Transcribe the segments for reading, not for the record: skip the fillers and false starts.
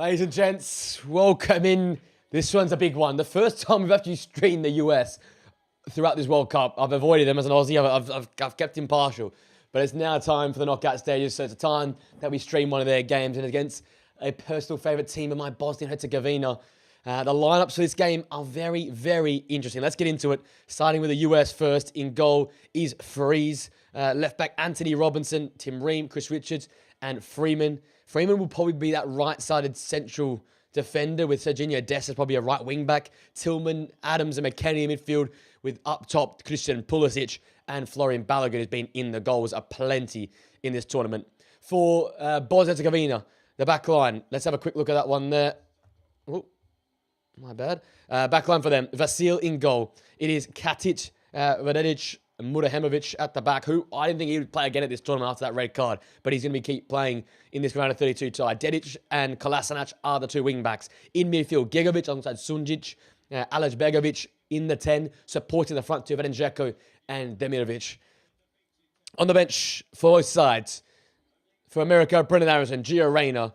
Ladies and gents, welcome in. This one's a big one. The first time we've actually streamed the US throughout this World Cup. I've avoided them as an Aussie. I've kept impartial. But it's now time for the knockout stages, so it's a time that we stream one of their games, and against a personal favourite team of mine, Bosnia and Herzegovina. The lineups for this game are very, very interesting. Let's get into it. Starting with the US first. In goal is Freeze. Left back, Anthony Robinson, Tim Ream, Chris Richards, and Freeman. Freeman will probably be that right-sided central defender, with Serginho Dest as probably a right wing-back. Tillman, Adams, and McKennie in midfield, with up top Christian Pulisic and Florian Balogun, who's been in the goals aplenty in this tournament. For Bosnia-Herzegovina, the back line. Let's have a quick look at that one there. Oh, my bad. Back line for them. Vasil in goal. It is Katic, Radetić, and Murahemovic at the back, who I didn't think he would play again at this tournament after that red card, but he's going to keep playing in this round of 32 tie. Dedic and Kolasinac are the two wing-backs. In midfield, Gigovic alongside Sunjic, Alej in the 10, supporting the front two, Vedin Dzeko and Demirovic. On the bench for both sides, for America, Brendan Harrison, Gio Reyna,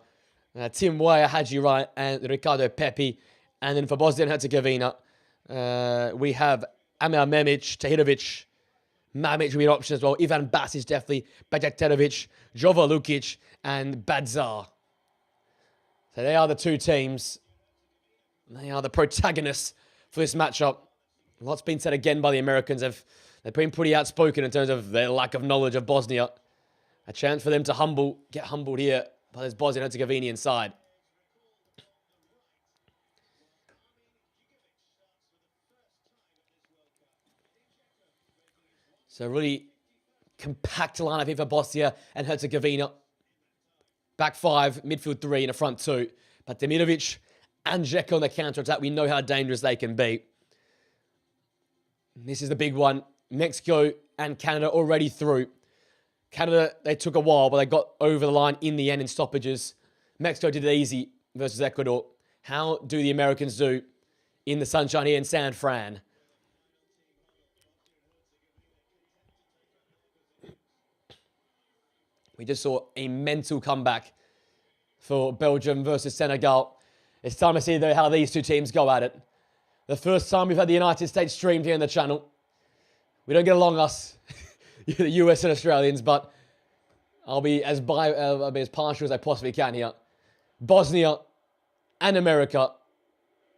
Tim Weah, Haji Wright, and Ricardo Pepi. And then for Bosnia and Herzegovina, we have Amir Memic, Tahirovic, Mamic will be an option as well. Ivan Basic, definitely. Bajakterovic, Jovo Lukic, and Badzar. So they are the two teams. They are the protagonists for this matchup. Lots been said again by the Americans. They've been pretty outspoken in terms of their lack of knowledge of Bosnia. A chance for them to get humbled here by this Bosnian Herzegovinian side. So really compact lineup here for Bosnia and Herzegovina. Back five, midfield three, and a front two. But Demirovic and Dzeko on the counter-attack, we know how dangerous they can be. This is the big one. Mexico and Canada already through. Canada, they took a while, but they got over the line in the end in stoppages. Mexico did it easy versus Ecuador. How do the Americans do in the sunshine here in San Fran? We just saw a mental comeback for Belgium versus Senegal. It's time to see, though, how these two teams go at it. The first time we've had the United States streamed here on the channel. We don't get along, us, the US and Australians, but I'll be as partial as I possibly can here. Bosnia and America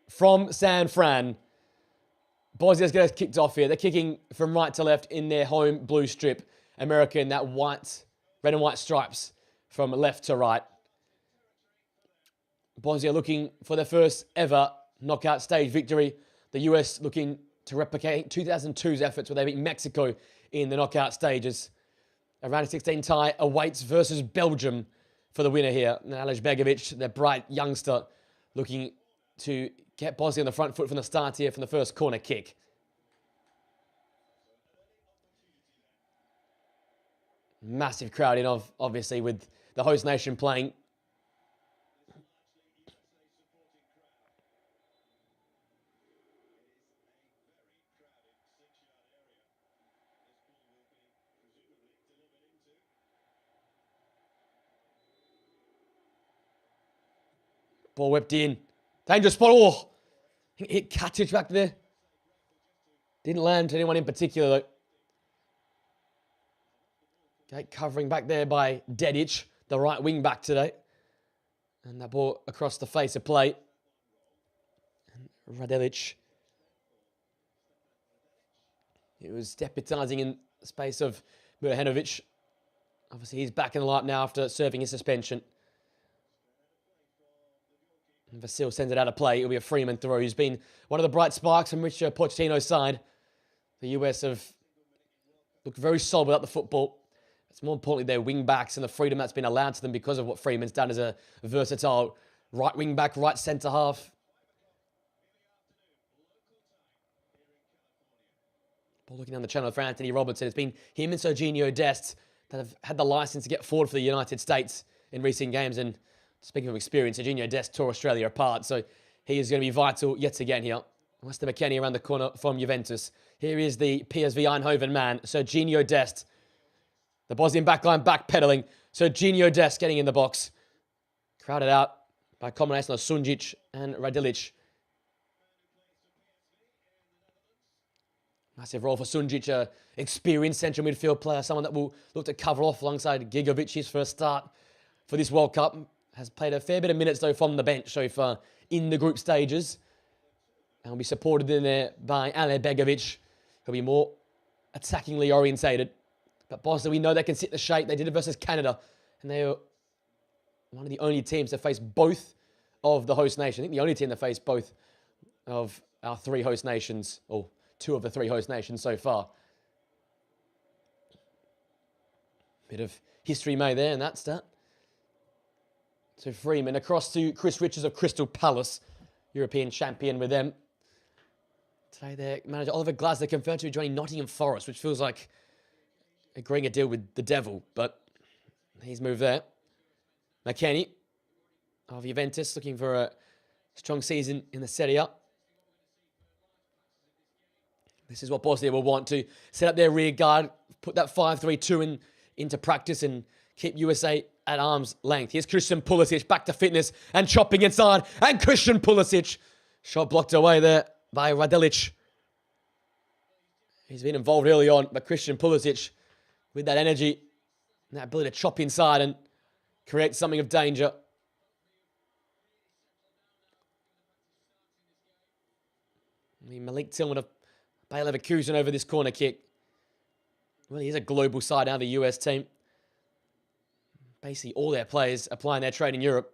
from San Fran. Bosnia's going to get kicked off here. They're kicking from right to left in their home blue strip. America in that red and white stripes from left to right. Bosnia looking for their first ever knockout stage victory. The US looking to replicate 2002's efforts where they beat Mexico in the knockout stages. A round of 16 tie awaits versus Belgium for the winner here. And Alej, the bright youngster, looking to get Bosnia on the front foot from the start here from the first corner kick. Massive crowd in, obviously, with the host nation playing. Ball whipped in. Dangerous spot. Oh! Hit Katic back there. Didn't land to anyone in particular, though. Okay, covering back there by Dedic, the right wing back today. And that ball across the face of play. And Radetić. He was deputising in the space of Murahemovic. Obviously, he's back in the lineup now after serving his suspension. And Vasil sends it out of play. It'll be a Freeman throw. He's been one of the bright sparks from Mauricio Pochettino's side. The US have looked very solid without the football. It's more importantly their wing-backs and the freedom that's been allowed to them because of what Freeman's done as a versatile right wing-back, right centre-half. Ball looking down the channel for Anthony Robinson. It's been him and Serginho Dest that have had the license to get forward for the United States in recent games. And speaking of experience, Serginho Dest tore Australia apart. So he is going to be vital yet again here. Weston McKennie around the corner from Juventus. Here is the PSV Eindhoven man, Serginho Dest. The Bosnian backline backpedaling. Serginho Dest getting in the box. Crowded out by a combination of Sunjic and Radilic. Massive role for Sunjic, an experienced central midfield player, someone that will look to cover off alongside Gigovic. His first start for this World Cup. Has played a fair bit of minutes, though, from the bench so far in the group stages. And will be supported in there by Ale Begovic, who'll be more attackingly orientated. But Bosnia, we know they can sit the shape. They did it versus Canada. And they are one of the only teams to face both of the host nations. I think the only team that faced both of our three host nations, or two of the three host nations so far. Bit of history made there in that stat. So Freeman across to Chris Richards of Crystal Palace, European champion with them. Today their manager Oliver Glasner confirmed to be joining Nottingham Forest, which feels like agreeing a deal with the devil, but he's moved there. McKennie of Juventus looking for a strong season in the Serie A. This is what Bosnia will want to set up their rear guard, put that 5-3-2 into practice and keep USA at arm's length. Here's Christian Pulisic back to fitness and chopping inside. And Christian Pulisic, shot blocked away there by Radilic. He's been involved early on, but Christian Pulisic with that energy and that ability to chop inside and create something of danger. Malik Tillman of Bayer Leverkusen over this corner kick. Well, he's a global side now, the US team. Basically, all their players applying their trade in Europe.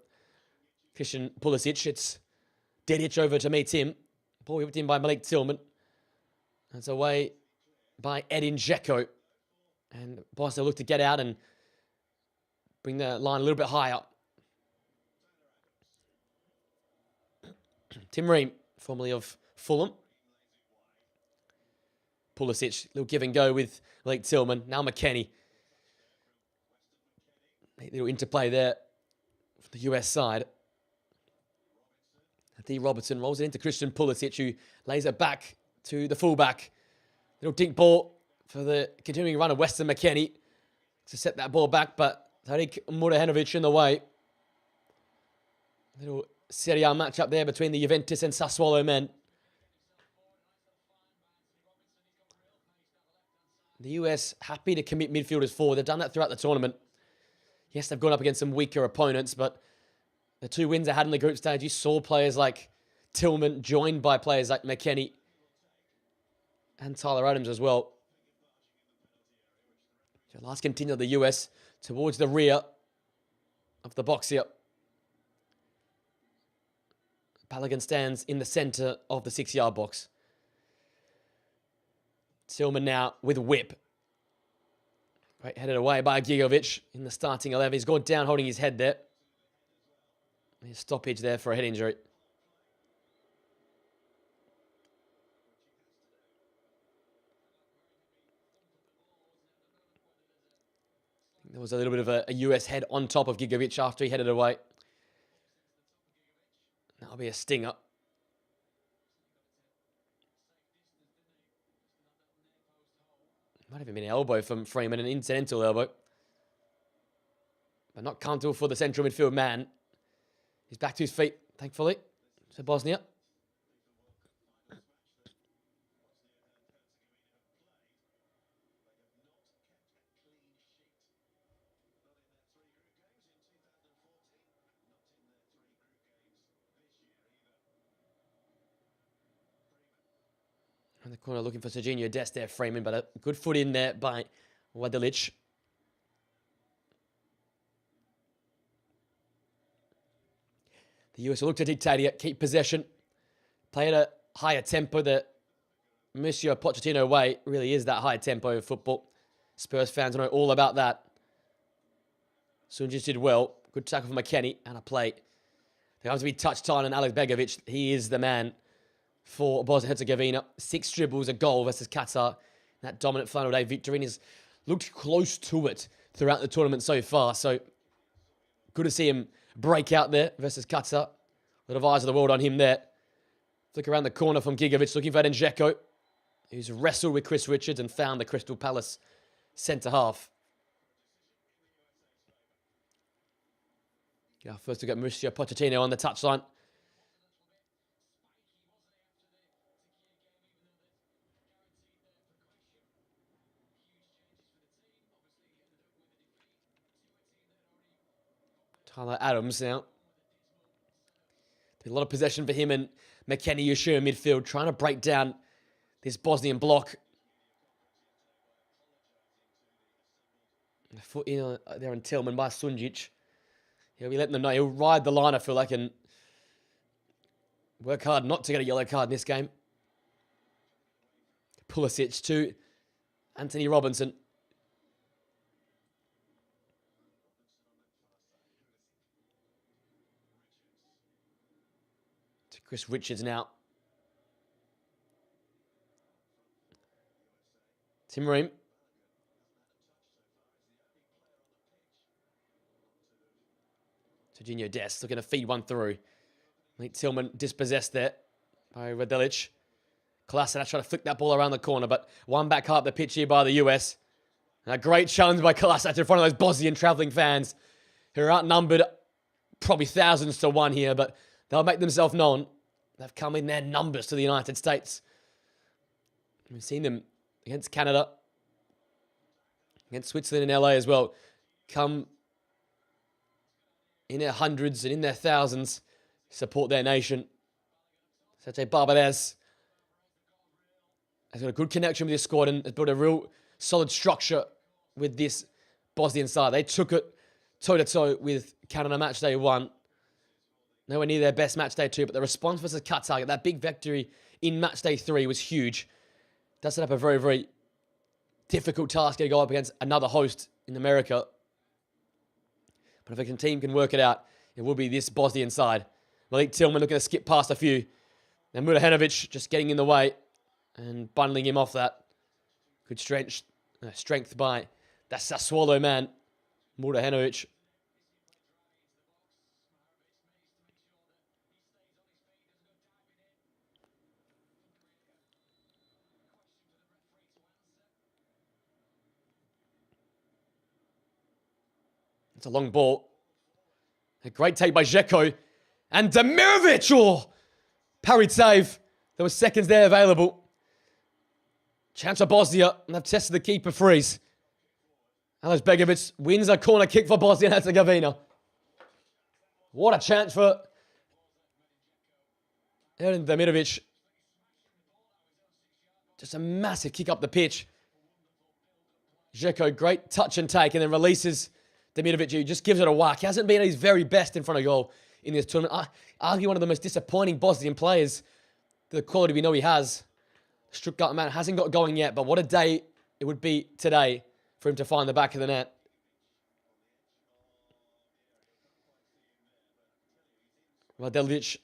Christian Pulisic, it's Dedic over to meet him. Ball whipped in by Malik Tillman. That's away by Edin Dzeko. And Bosnia look to get out and bring the line a little bit higher. Tim Ream, formerly of Fulham. Pulisic, little give and go with Malik Tillman. Now McKennie. Little interplay there for the US side. D. Robertson rolls it into Christian Pulisic, who lays it back to the fullback. Little dink ball for the continuing run of Weston McKennie to set that ball back, but Tarik Murahenovic in the way. Little Serie A match up there between the Juventus and Sassuolo men. The US happy to commit midfielders forward. They've done that throughout the tournament. Yes, they've gone up against some weaker opponents, but the two wins they had in the group stage, you saw players like Tillman joined by players like McKennie and Tyler Adams as well. So last continue of the US towards the rear of the box here. Balogun stands in the centre of the 6-yard box. Tillman now with whip. Right, headed away by Gigovic in the starting 11. He's gone down holding his head there. His stoppage there for a head injury. There was a little bit of a US head on top of Gigovic after he headed away. That'll be a stinger. Might have been an elbow from Freeman, an incidental elbow. But not comfortable for the central midfield man. He's back to his feet, thankfully. So Bosnia. In the corner looking for Serginho Dest there, Freeman, but a good foot in there by Radilic. The US will look to dictate it, keep possession, play at a higher tempo. The Monsieur Pochettino way really is that high tempo of football. Spurs fans know all about that. Sunjic did well. Good tackle for McKennie and a play. There has to be touch time on Alex Begovic. He is the man for Bosnia-Herzegovina. 6 dribbles, a goal versus Qatar. That dominant final day victory, and he's looked close to it throughout the tournament so far. So good to see him break out there versus Qatar. A lot of eyes of the world on him there. Flick around the corner from Gigovic, looking for Edin Dzeko, who's wrestled with Chris Richards and found the Crystal Palace centre half. Yeah, first we got Mauricio Pochettino on the touchline. Tyler Adams now. A lot of possession for him and McKennie Yeshua in midfield, trying to break down this Bosnian block. The foot in there on Tillman by Sunjic. He'll be letting them know he'll ride the line, I feel like, and work hard not to get a yellow card in this game. Pulisic to Anthony Robinson. To Chris Richards now. Tim Ream. Jorginho Dest looking to feed one through. Malik Tillman dispossessed there by Radelic. Kolasinac trying to flick that ball around the corner, but one back up the pitch here by the US. And a great challenge by Kolasinac in front of those Bosnian travelling fans who are outnumbered probably thousands to one here, but they'll make themselves known. They've come in their numbers to the United States. We've seen them against Canada, against Switzerland and LA as well, come in their hundreds and in their thousands, support their nation. Sergei Barbares has got a good connection with this squad and has built a real solid structure with this Bosnian side. They took it toe-to-toe with Canada match day 1. Nowhere near their best match day 2, but the response versus Qatar, that big victory in match day 3 was huge. Does set up a very, very difficult task to go up against another host in America. But if a team can work it out, it will be this Bosnian side. Malik Tillman looking to skip past a few. And Mudahenovic just getting in the way and bundling him off that. Good strength by that Sassuolo man, Mudahenovic. It's a long ball. A great take by Dzeko. And Demirovic! Oh! Parried save. There were seconds there available. Chance for Bosnia. And they've tested the keeper freeze. Alex Begovic wins a corner kick for Bosnia and Herzegovina. What a chance for Eren Demirovic. Just a massive kick up the pitch. Dzeko, great touch and take, and then releases Demirovic, who just gives it a whack. He hasn't been at his very best in front of goal in this tournament. Arguably one of the most disappointing Bosnian players. The quality we know he has. Stuttgart man hasn't got going yet, but what a day it would be today for him to find the back of the net. Radelic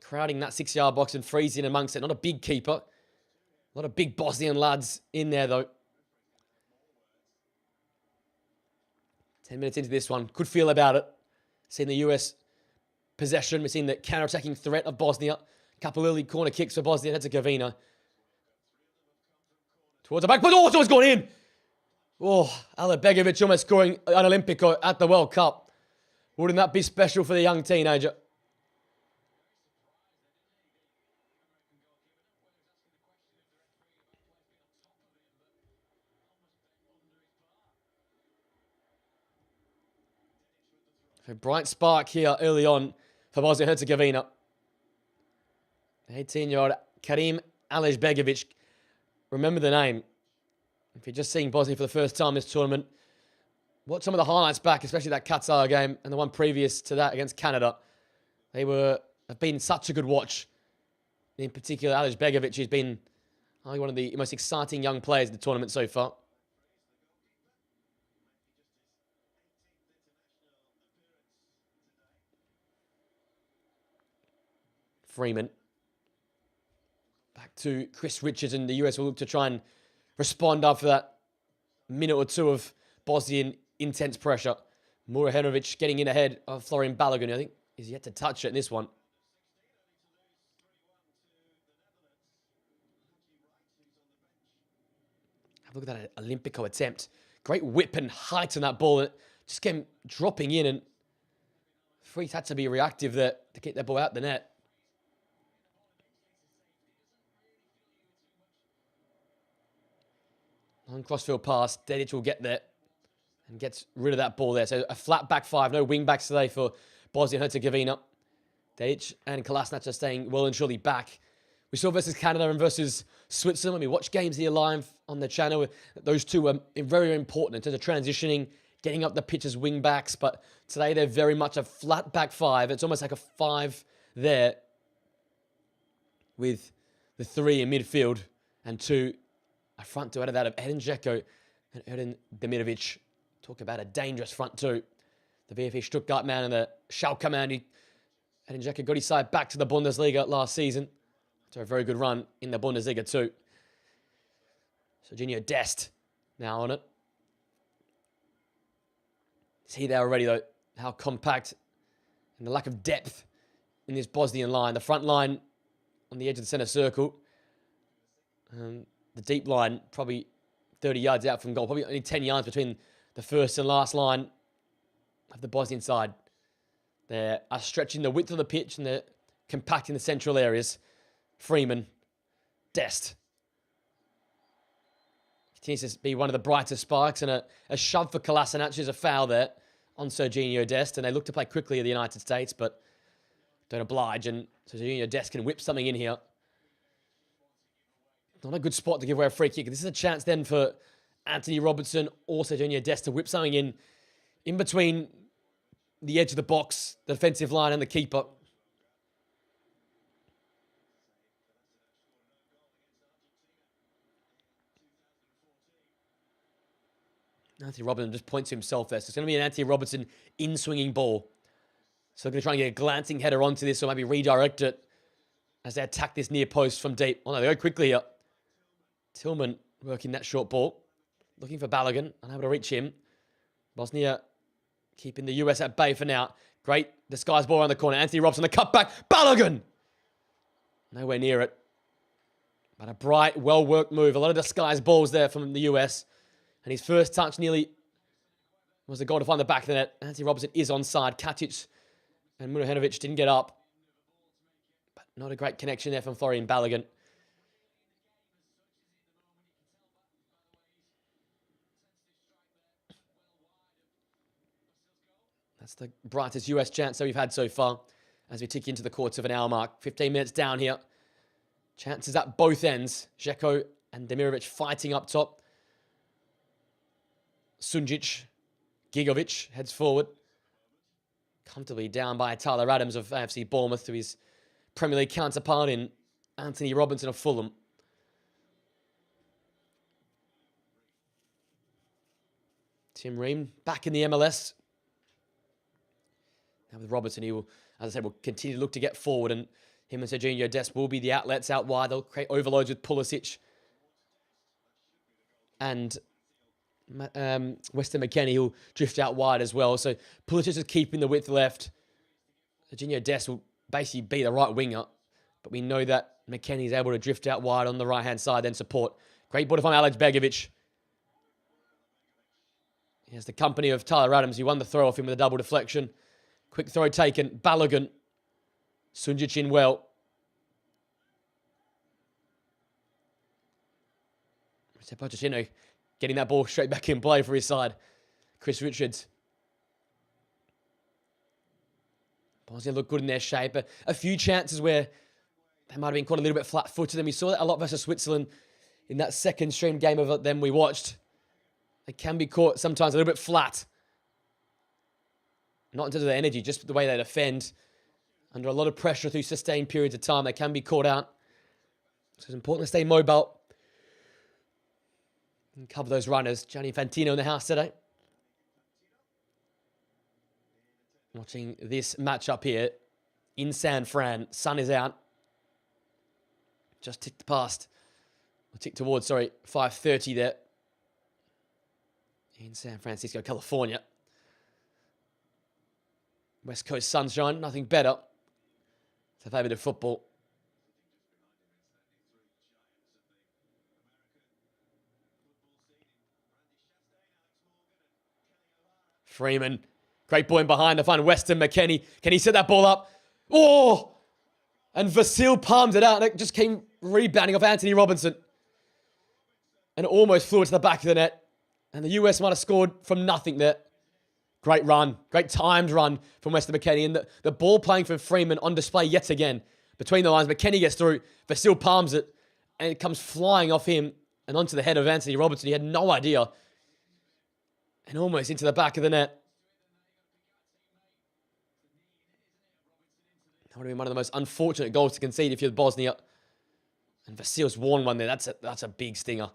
crowding that 6-yard box and freezing amongst it. Not a big keeper. A lot of big Bosnian lads in there, though. 10 minutes into this one. Could feel about it. Seen the US possession. We've seen the counter-attacking threat of Bosnia. A couple early corner kicks for Bosnia and Herzegovina. Towards the back. But oh, it's gone in. Oh, Ale Begovic almost scoring an Olympico at the World Cup. Wouldn't that be special for the young teenager? A bright spark here early on for Bosnia and Herzegovina. 18-year-old Karim Alej-Begovic. Remember the name. If you're just seeing Bosnia for the first time this tournament, watch some of the highlights back, especially that Qatar game and the one previous to that against Canada. Have been such a good watch. In particular, Alej-Begovic has been one of the most exciting young players in the tournament so far. Freeman. Back to Chris Richards, and the US will look to try and respond after that minute or two of Bosnian intense pressure. Murahenovic getting in ahead of Florian Balogun. I think he's yet to touch it in this one. Have a look at that Olympico attempt. Great whip and height on that ball. Just came dropping in, and Freaks had to be reactive there to keep that ball out the net. On crossfield pass, Dedic will get there and gets rid of that ball there. So a flat back five, no wing backs today for Bosnia and Herzegovina. Dedic and Kolasinac are staying well and surely back. We saw versus Canada and versus Switzerland when we watched games here live on the channel. Those two were very important in terms of transitioning, getting up the pitch as wing backs. But today they're very much a flat back five. It's almost like a five there with the three in midfield and two a front two out of that of Edin Dzeko and Edin Demirovic. Talk about a dangerous front two. The VfB Stuttgart man and the Schalke man. Edin Dzeko got his side back to the Bundesliga last season. After a very good run in the Bundesliga too. Serginho Dest now on it. See there already though, how compact and the lack of depth in this Bosnian line. The front line on the edge of the centre circle. The deep line probably 30 yards out from goal. Probably only 10 yards between the first and last line of the Bosnian side. They are stretching the width of the pitch and they're compacting the central areas. Freeman, Dest. Continues to be one of the brightest sparks, and a shove for Kolasinac is a foul there on Serginho Dest, and they look to play quickly in the United States, but don't oblige, and Serginho Dest can whip something in here. Not a good spot to give away a free kick. This is a chance then for Anthony Robertson or Serginho Dest to whip something in between the edge of the box, the defensive line, and the keeper. Anthony Robertson just points to himself there. So it's going to be an Anthony Robertson in-swinging ball. So they're going to try and get a glancing header onto this or maybe redirect it as they attack this near post from deep. Oh no, they go quickly here. Tillman working that short ball. Looking for Balogun. Unable to reach him. Bosnia keeping the US at bay for now. Great disguised ball around the corner. Anthony Robertson, the cutback. Balogun! Nowhere near it. But a bright, well-worked move. A lot of disguised balls there from the US. And his first touch nearly was the goal to find the back of the net. Anthony Robertson is onside. Katic and Murahenovic didn't get up. But not a great connection there from Florian Balogun. That's the brightest US chance that we've had so far as we tick into the quarter of an hour mark. 15 minutes down here. Chances at both ends. Dzeko and Demirovic fighting up top. Sunjic, Gigovic heads forward. Comfortably down by Tyler Adams of AFC Bournemouth to his Premier League counterpart in Anthony Robinson of Fulham. Tim Ream back in the MLS. Now with Robertson, he will, as I said, will continue to look to get forward, and him and Serginho Dest will be the outlets out wide. They'll create overloads with Pulisic and Weston McKennie, who'll drift out wide as well. So Pulisic is keeping the width left. Serginho Dest will basically be the right winger, but we know that McKennie is able to drift out wide on the right-hand side, then support. Great ball to find Alex Begovic. He has the company of Tyler Adams. He won the throw off him with a double deflection. Quick throw taken. Balogun. Sunjic in well. Pochettino getting that ball straight back in play for his side. Chris Richards. Bosnia look good in their shape. A few chances where they might have been caught a little bit flat-footed, and we saw that a lot versus Switzerland in that second stream game of them we watched. They can be caught sometimes a little bit flat. Not in terms of their energy, just the way they defend. Under a lot of pressure through sustained periods of time, they can be caught out. So it's important to stay mobile and cover those runners. Gianni Infantino in the house today. Watching this matchup here in San Fran. Sun is out. Just ticked past. Or ticked towards, 5:30 there. In San Francisco, California. West Coast sunshine, nothing better. It's a favourite of football. Freeman Great ball in behind to find Weston McKennie. Can he set that ball up? Oh! And Vasil palms it out, and it just came rebounding off Anthony Robinson. And it almost flew into the back of the net. And the US might have scored from nothing there. Great run. Great timed run from Weston McKennie. And the ball playing from Freeman on display yet again. Between the lines, McKennie gets through. Vasil palms it. And it comes flying off him and onto the head of Anthony Robinson. He had no idea. And almost into the back of the net. That would have been one of the most unfortunate goals to concede if you're Bosnia. And Vasil's won one there. That's a big stinger.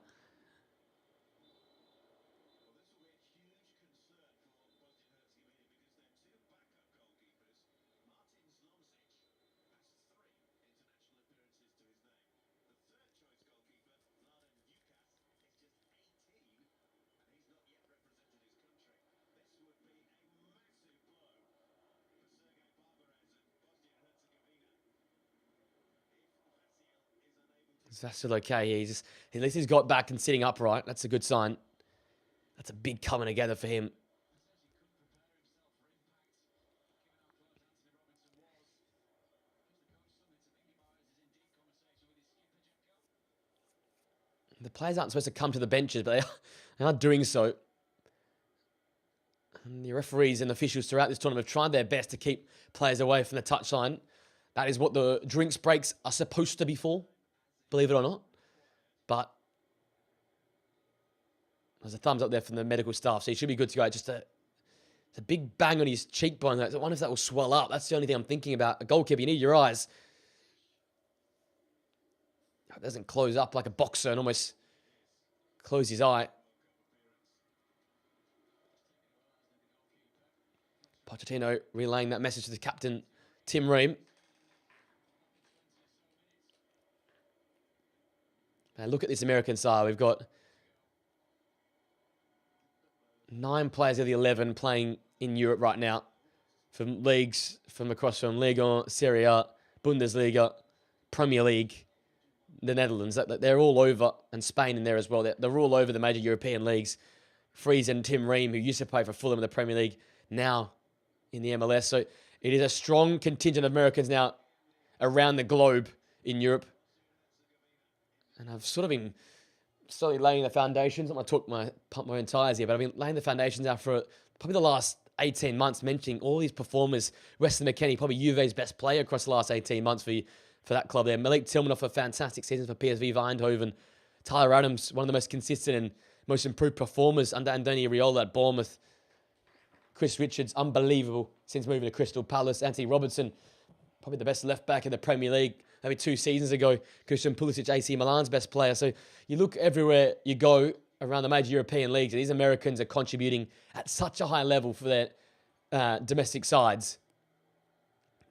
That's still okay. At least he's got back and sitting upright. That's a good sign. That's a big coming together for him. The players aren't supposed to come to the benches, but they are doing so. And the referees and officials throughout this tournament have tried their best to keep players away from the touchline. That is what the drinks breaks are supposed to be for, believe it or not. But there's a thumbs up there from the medical staff, so he should be good to go. Just a big bang on his cheekbone. I wonder if that will swell up. That's the only thing I'm thinking about. A goalkeeper, you need your eyes. It doesn't close up like a boxer and almost close his eye. Pochettino relaying that message to the captain, Tim Ream. Now look at this American side. We've got 9 players of the 11 playing in Europe right now. From leagues, from Ligue 1, Serie A, Bundesliga, Premier League, the Netherlands. They're all over, and Spain in there as well. They're all over the major European leagues. Fries and Tim Ream, who used to play for Fulham in the Premier League, now in the MLS. So it is a strong contingent of Americans now around the globe in Europe. And I've sort of been slowly laying the foundations. I'm going to pump my own tires here, but I've been laying the foundations out for probably the last 18 months, mentioning all these performers. Weston McKennie, probably Juve's best player across the last 18 months for that club there. Malik Tillman off a fantastic season for PSV Eindhoven. Tyler Adams, one of the most consistent and most improved performers under Andoni Iraola at Bournemouth. Chris Richards, unbelievable since moving to Crystal Palace. Anthony Robertson, probably the best left back in the Premier League. Maybe 2 seasons ago, Christian Pulisic, AC Milan's best player. So you look everywhere you go around the major European leagues, and these Americans are contributing at such a high level for their domestic sides.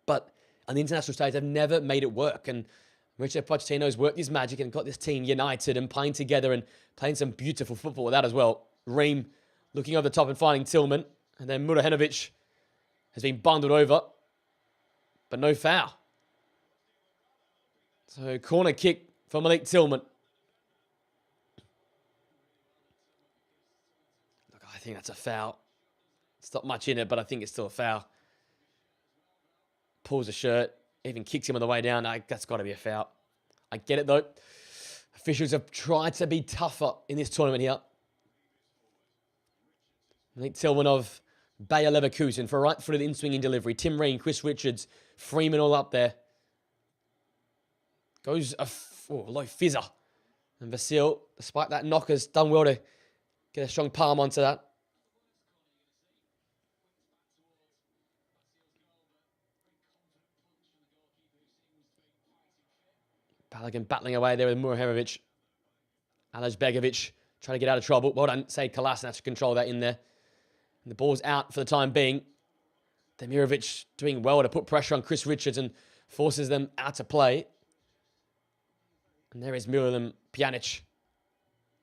But on the international stage, they've never made it work. And Mauricio Pochettino's worked his magic and got this team united and playing together and playing some beautiful football with that as well. Ream looking over the top and finding Tillman. And then Murahenovic has been bundled over, but no foul. So corner kick for Malik Tillman. Look, I think that's a foul. It's not much in it, but I think it's still a foul. Pulls the shirt, even kicks him on the way down. That's got to be a foul. I get it, though. Officials have tried to be tougher in this tournament here. Malik Tillman of Bayer Leverkusen for a right-footed in-swinging delivery. Tim Ream, Chris Richards, Freeman all up there. Goes a low fizzer. And Vasil, despite that knock, has done well to get a strong palm onto that. Balogun battling away there with Murahenovic. Aleš Begovic trying to get out of trouble. Well done, Sead Kolasinac to control that in there. And the ball's out for the time being. Demirovic doing well to put pressure on Chris Richards and forces them out to play. And there is Miralem Pjanic,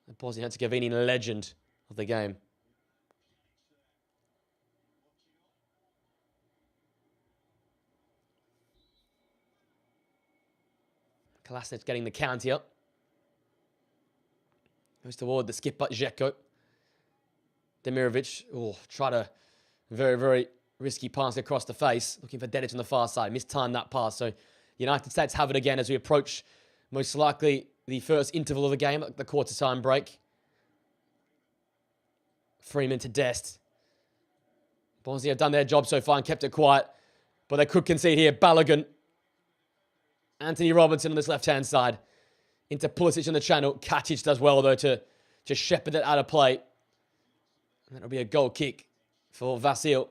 the Bosnia-Herzegovinian legend of the game. Kolasinac getting the counter. Goes toward the skipper, Dzeko. Demirovic, try to Very, very risky pass across the face. Looking for Dedic on the far side. Mistimed that pass. So United States have it again as we approach most likely the first interval of the game, the quarter-time break. Freeman to Dest. Bosnia have done their job so far and kept it quiet. But they could concede here. Balogun. Anthony Robinson on this left-hand side. Into Pulisic on the channel. Katic does well, though, to just shepherd it out of play. And that'll be a goal kick for Vasil.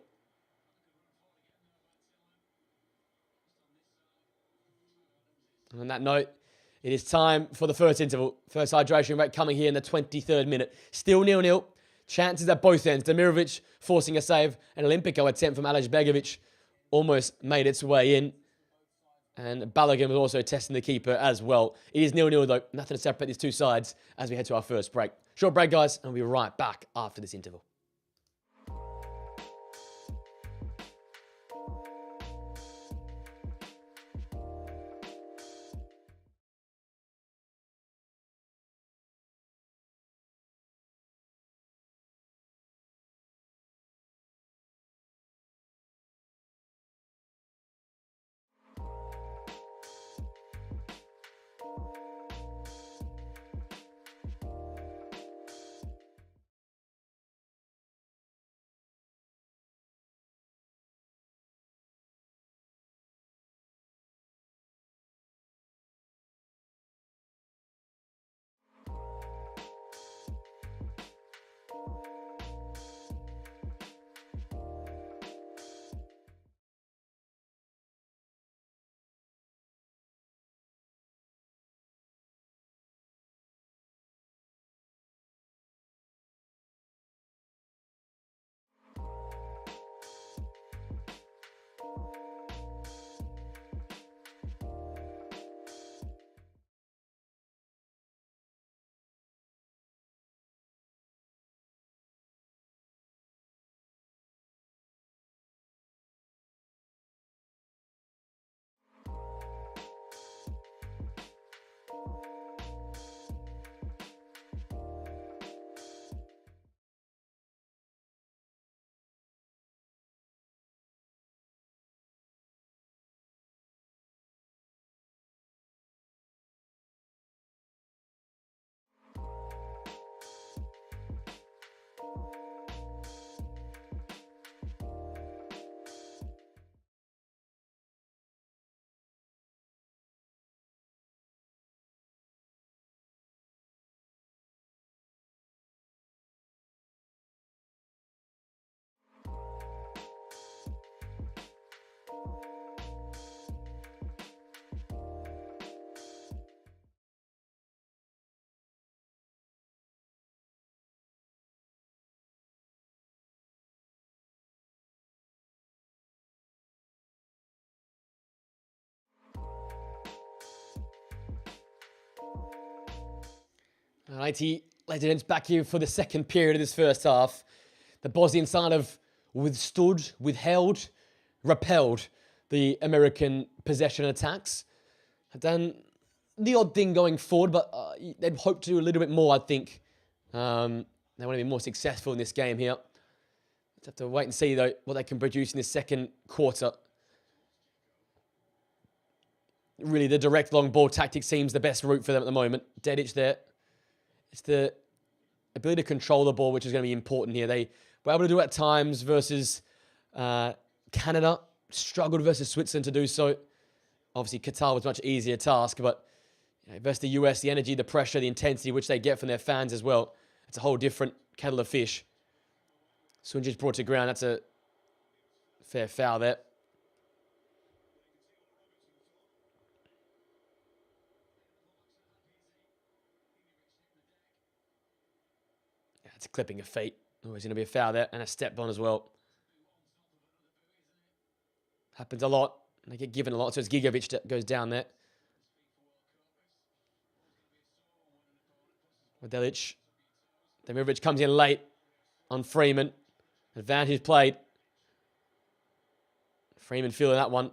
And on that note, it is time for the first interval. First hydration break coming here in the 23rd minute. Still 0-0. Chances at both ends. Demirovic forcing a save. An Olympico attempt from Aleš Begovic almost made its way in. And Balogun was also testing the keeper as well. It is 0-0 though. Nothing to separate these two sides as we head to our first break. Short break, guys, and we'll be right back after this interval. Alrighty, legends back here for the second period of this first half. The Bosnian side have withstood, withheld, repelled the American possession attacks. Have done the odd thing going forward, but they'd hope to do a little bit more, I think. They want to be more successful in this game here. Let's have to wait and see, though, what they can produce in this second quarter. Really, the direct long ball tactic seems the best route for them at the moment. Dedic there. It's the ability to control the ball, which is going to be important here. They were able to do it at times versus Canada. Struggled versus Switzerland to do so. Obviously, Qatar was a much easier task, but versus the US, the energy, the pressure, the intensity which they get from their fans as well. It's a whole different kettle of fish. Sunjic brought to ground. That's a fair foul there. It's a clipping of feet. Always going to be a foul there. And a step on as well. Happens a lot. They get given a lot. So it's Gigovic that goes down there. Delic. Demirovic comes in late on Freeman. Advantage played. Freeman feeling that one.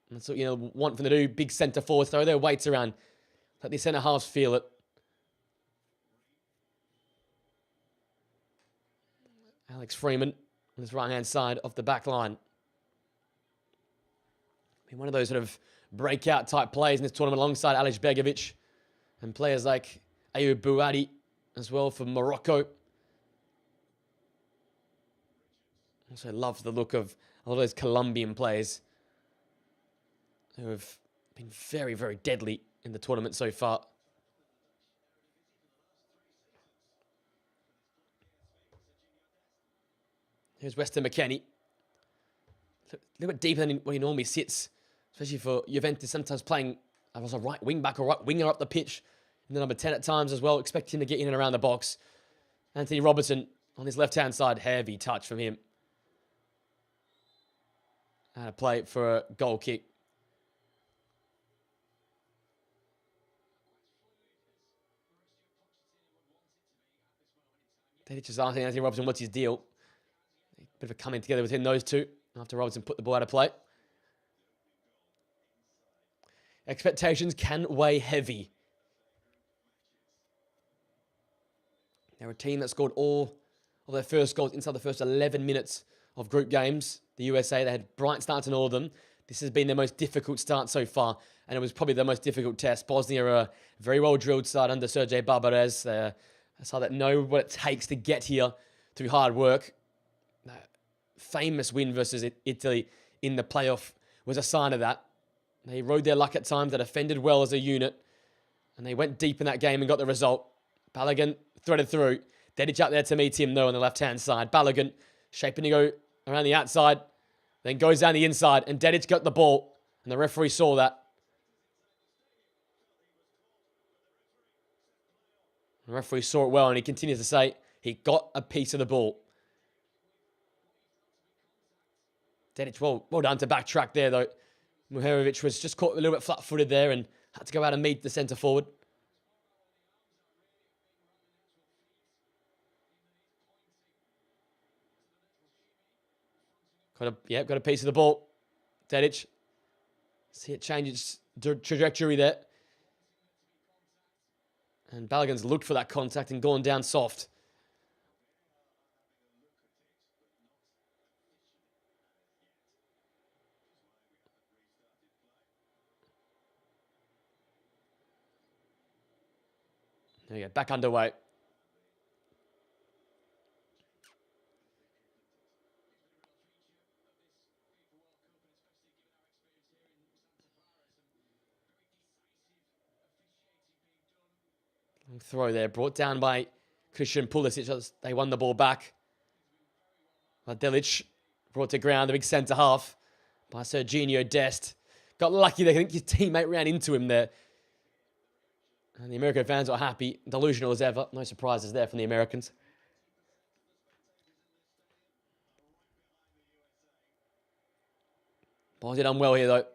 That's what you want from the two big centre forwards. Throw their weights around. Let the centre halves feel it. Alex Freeman on this right-hand side of the back line. Been one of those sort of breakout type players in this tournament alongside Aleš Begovic and players like Ayoub Bouhaddi as well for Morocco. Also love the look of a lot of those Colombian players who have been very, very deadly in the tournament so far. Here's Weston McKennie. A little bit deeper than where he normally sits, especially for Juventus, sometimes playing as a right wing back or right winger up the pitch in the number 10 at times as well, expecting him to get in and around the box. Anthony Robertson on his left-hand side, heavy touch from him. And a play for a goal kick. They just asking Anthony Robertson what's his deal. Bit of a coming together within those two after Robertson put the ball out of play. Expectations can weigh heavy. They're a team that scored all of their first goals inside the first 11 minutes of group games. The USA, they had bright starts in all of them. This has been their most difficult start so far, and it was probably the most difficult test. Bosnia are a very well-drilled side under Sergej Barbarez. They're a side that know what it takes to get here through hard work. Famous win versus Italy in the playoff was a sign of that. They rode their luck at times. They defended well as a unit, and they went deep in that game and got the result. Balogun threaded through. Dedic out there to meet him, though, on the left-hand side. Balogun shaping to go around the outside, then goes down the inside, and Dedic got the ball, and the referee saw that. The referee saw it well, and he continues to say he got a piece of the ball. Dedic, well done to backtrack there, though. Muherovic was just caught a little bit flat-footed there and had to go out and meet the centre-forward. Got a piece of the ball. Dedic. See it change its trajectory there. And Balogun's looked for that contact and gone down soft. There we go, back underway. Throw there, brought down by Christian Pulisic as they won the ball back. Delic brought to ground, the big centre half by Serginho Dest. Got lucky there, I think his teammate ran into him there. And the American fans are happy, delusional as ever. No surprises there from the Americans. Bosnia done well here though.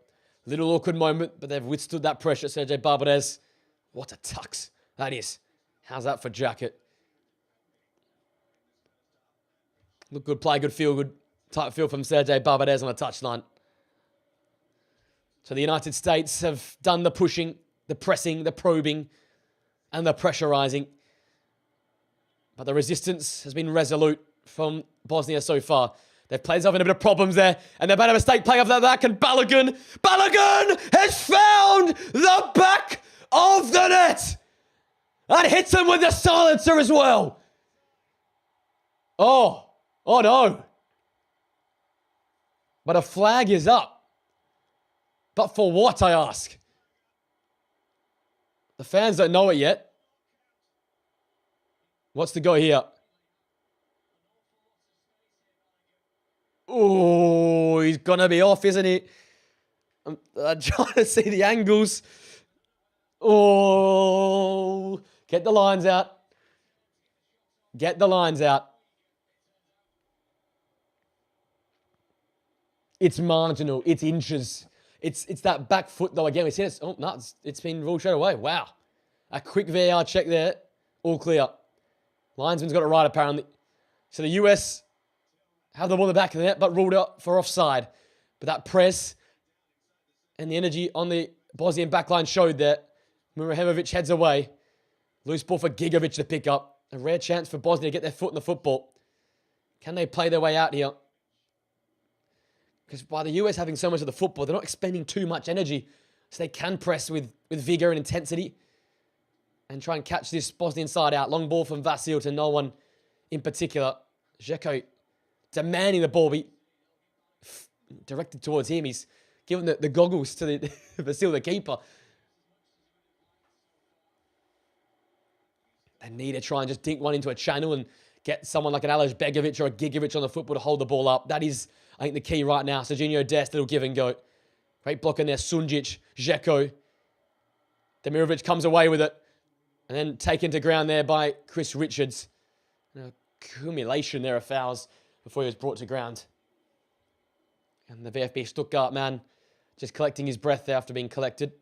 Little awkward moment, but they've withstood that pressure. Sergej Barbarez. What a tux that is. How's that for jacket? Look good play, good feel, good type feel from Sergej Barbarez on the touchline. So the United States have done the pushing, the pressing, the probing, and the pressurising. But the resistance has been resolute from Bosnia so far. They've played themselves in a bit of problems there, and they've made a mistake playing off that. And Balogun has found the back of the net. That hits him with the silencer as well. Oh no. But a flag is up. But for what, I ask? The fans don't know it yet. What's the go here? Oh, he's going to be off, isn't he? I'm trying to see the angles. Oh, get the lines out. Get the lines out. It's marginal. It's inches. It's that back foot, though. Again, we see it. Oh, no, it's been ruled straight away. Wow. A quick VAR check there. All clear. Linesman's got it right, apparently. So the US have the ball in the back of the net, but ruled out for offside. But that press and the energy on the Bosnian backline showed that Muherovic heads away. Loose ball for Gigovic to pick up. A rare chance for Bosnia to get their foot in the football. Can they play their way out here? Because by the US having so much of the football, they're not expending too much energy. So they can press with vigor and intensity and try and catch this Bosnian side out. Long ball from Vasil to no one in particular. Žeko demanding the ball be directed towards him. He's giving the goggles to the Vasil, the keeper. They need to try and just dink one into a channel and get someone like an HERZEGOVINA or a Gigovic on the football to hold the ball up. That is, I think, the key right now. Serginho Dest, little give and go. Great block in there. Sunjic, Žeko. Demirovic comes away with it. And then taken to ground there by Chris Richards. An accumulation there of fouls before he was brought to ground. And the VfB Stuttgart man just collecting his breath there after being collected.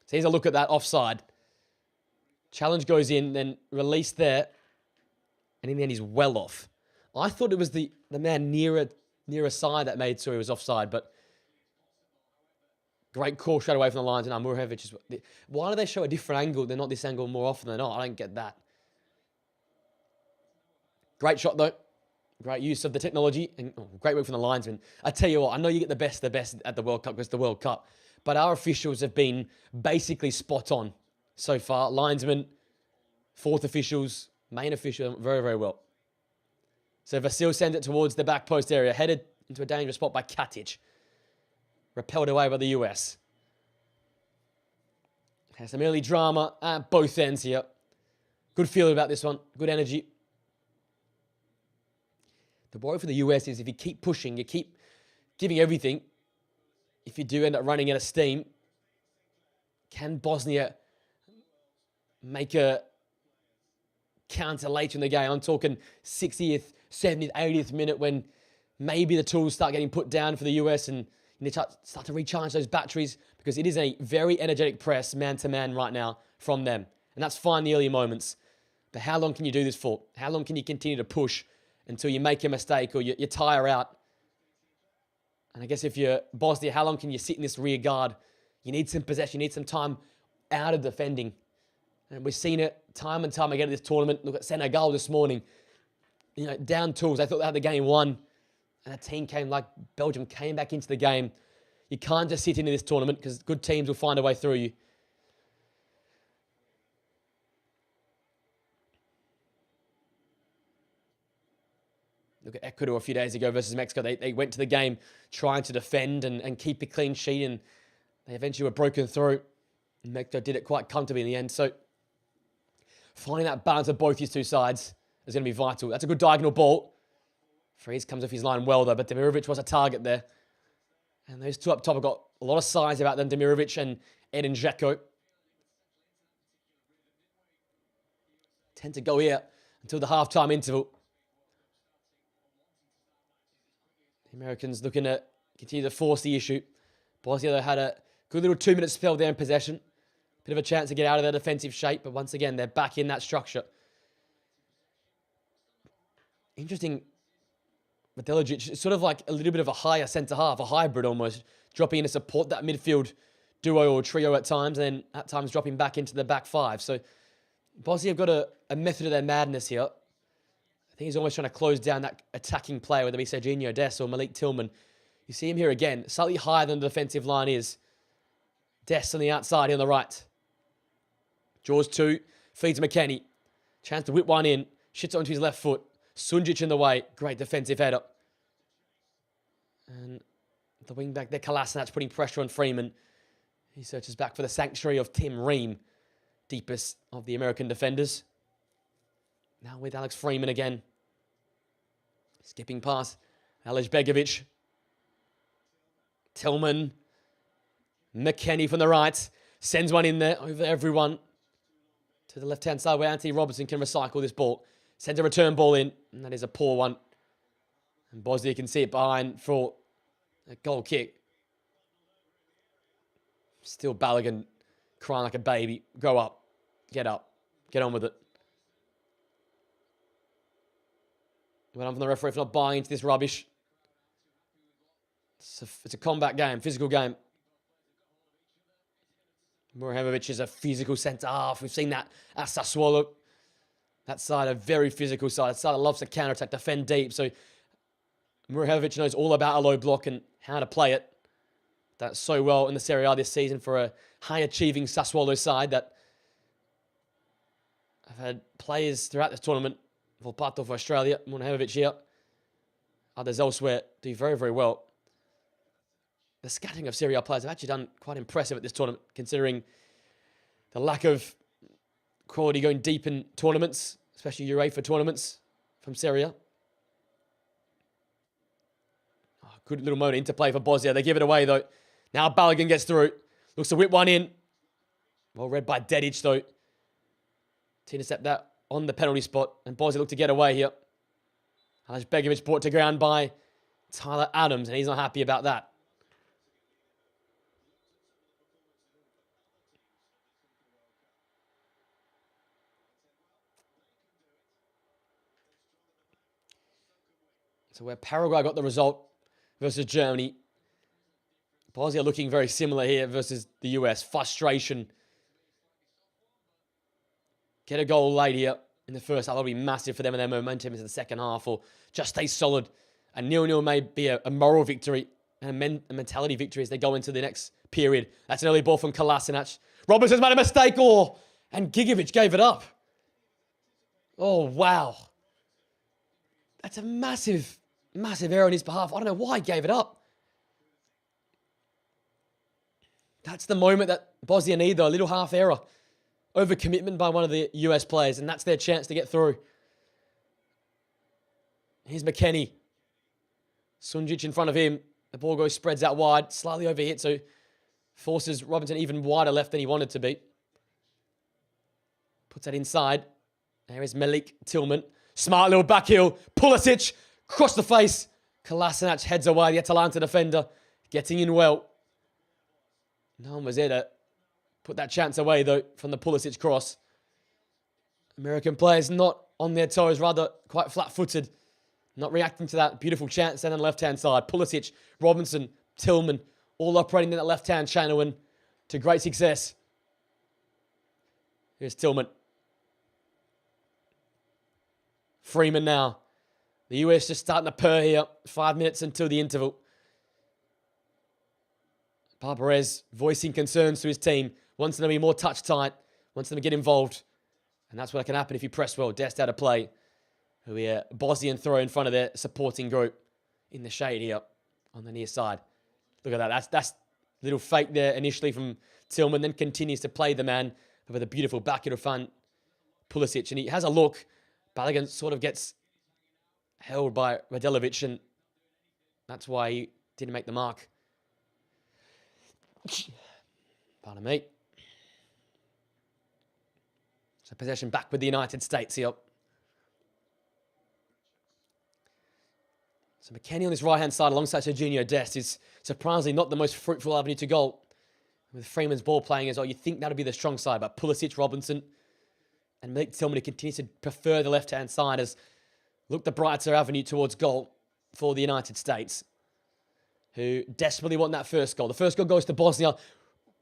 So here's a look at that offside. Challenge goes in, then released there. And in the end, he's well off. I thought it was the man nearer side that made sure he was offside, but great call straight away from the lines. And Murevic is... Why do they show a different angle? They're not this angle more often than not. I don't get that. Great shot, though. Great use of the technology. And great work from the linesman. I tell you what, I know you get the best at the World Cup because it's the World Cup. But our officials have been basically spot on so far. Linesmen, fourth officials, main official, very, very well. So Vasil sends it towards the back post area. Headed into a dangerous spot by Katic. Repelled away by the US. Has some early drama at both ends here. Good feeling about this one. Good energy. The worry for the US is if you keep pushing, you keep giving everything, if you do end up running out of steam, can Bosnia make a counter later in the game? I'm talking 60th, 70th, 80th minute when maybe the tools start getting put down for the US and you need to start to recharge those batteries because it is a very energetic press, man-to-man right now from them. And that's fine in the early moments. But how long can you do this for? How long can you continue to push until you make a mistake or you tire out? And I guess if you're Bosnia, how long can you sit in this rear guard? You need some possession. You need some time out of defending. And we've seen it time and time again at this tournament. Look at Senegal this morning. You know, down tools. They thought they had the game won. And a team came like Belgium came back into the game. You can't just sit into this tournament because good teams will find a way through you. Look at Ecuador a few days ago versus Mexico. They went to the game trying to defend and keep a clean sheet, and they eventually were broken through. And Mexico did it quite comfortably in the end. So finding that balance of both these two sides is going to be vital. That's a good diagonal ball. Freeze comes off his line well, though, but Demirovic was a target there. And those two up top have got a lot of size about them, Demirovic and Edin Žeko. Tend to go here until the halftime interval. The Americans looking to continue to force the issue. Bosnia, though, had a good little 2-minute spell there in possession. Bit of a chance to get out of their defensive shape, but once again, they're back in that structure. Interesting. Deligic, sort of like a little bit of a higher centre-half, a hybrid almost, dropping in to support that midfield duo or trio at times, and then at times dropping back into the back five. So Bosnia have got a method of their madness here. I think he's almost trying to close down that attacking play, whether it be Serginho Dest or Malik Tillman. You see him here again, slightly higher than the defensive line is. Dest on the outside, here on the right. Draws two, feeds McKennie. Chance to whip one in, shits onto his left foot. Sunjic in the way. Great defensive header. And the wing back there, Kolasinac, putting pressure on Freeman. He searches back for the sanctuary of Tim Ream, deepest of the American defenders. Now with Alex Freeman again. Skipping past HERZEGOVINA. Tillman. McKennie from the right. Sends one in there over everyone. To the left-hand side where Anthony Robertson can recycle this ball. Sends a return ball in, and that is a poor one. And Bosnia can see it behind for a goal kick. Still Balogun crying like a baby. Grow up. Get up. Get on with it. Well done from the referee for not buying into this rubbish. It's a combat game, physical game. Murevic is a physical centre-half. We've seen that at Sassuolo. That side, a very physical side. A side that loves to counter-attack, defend deep. So Mihajlovic knows all about a low block and how to play it. That's so well in the Serie A this season for a high-achieving Sassuolo side that have had players throughout this tournament, Volpato for Australia, Mihajlovic here, others elsewhere, do very, very well. The scouting of Serie A players have actually done quite impressive at this tournament, considering the lack of quality going deep in tournaments, especially UEFA tournaments from Serie A. Oh, good little moment interplay for Bosnia. They give it away, though. Now Balogun gets through. Looks to whip one in. Well read by Dedic, though. To intercept that on the penalty spot. And Bosnia look to get away here. Begovic brought to ground by Tyler Adams, and he's not happy about that. So where Paraguay got the result versus Germany, Bosnia looking very similar here versus the US. Frustration. Get a goal late here in the first half. That'll be massive for them and their momentum into the second half, or just stay solid. A 0-0 may be a moral victory and a mentality victory as they go into the next period. That's an early ball from Kolasinac. Robinson's made a mistake, and Gigovic gave it up. Oh, wow. That's a massive error on his behalf. I don't know why he gave it up. That's the moment that Bosnia need, though. A little half error. Overcommitment by one of the US players, and that's their chance to get through. Here's McKennie. Sunjic in front of him. The ball goes, spreads out wide. Slightly overhit, so forces Robinson even wider left than he wanted to be. Puts that inside. There is Malik Tillman. Smart little back heel. Pulisic. Cross the face. Kolasinac heads away. The Atalanta defender getting in well. No one was there to put that chance away, though, from the Pulisic cross. American players not on their toes, rather quite flat-footed. Not reacting to that beautiful chance down on the left-hand side. Pulisic, Robinson, Tillman, all operating in that left-hand channel and to great success. Here's Tillman. Freeman now. The US just starting to purr here. 5 minutes until the interval. Barbarez voicing concerns to his team. Wants them to be more touch-tight. Wants them to get involved. And that's what can happen if you press well. Dest out of play. We Bosnian throw in front of their supporting group. In the shade here. On the near side. Look at that. That's a little fake there initially from Tillman. Then continues to play the man with a beautiful back in front. Pulisic. And he has a look. Balogun sort of gets held by Radelovic. And that's why he didn't make the mark. Pardon me. So possession back with the United States here. So McKennie on this right-hand side alongside Serginho Dest is surprisingly not the most fruitful avenue to goal. With Freeman's ball playing as well, you think that would be the strong side. But Pulisic, Robinson, and Malik Tillman, who continues to prefer the left-hand side, has looked the brighter avenue towards goal for the United States, who desperately want that first goal. The first goal goes to Bosnia.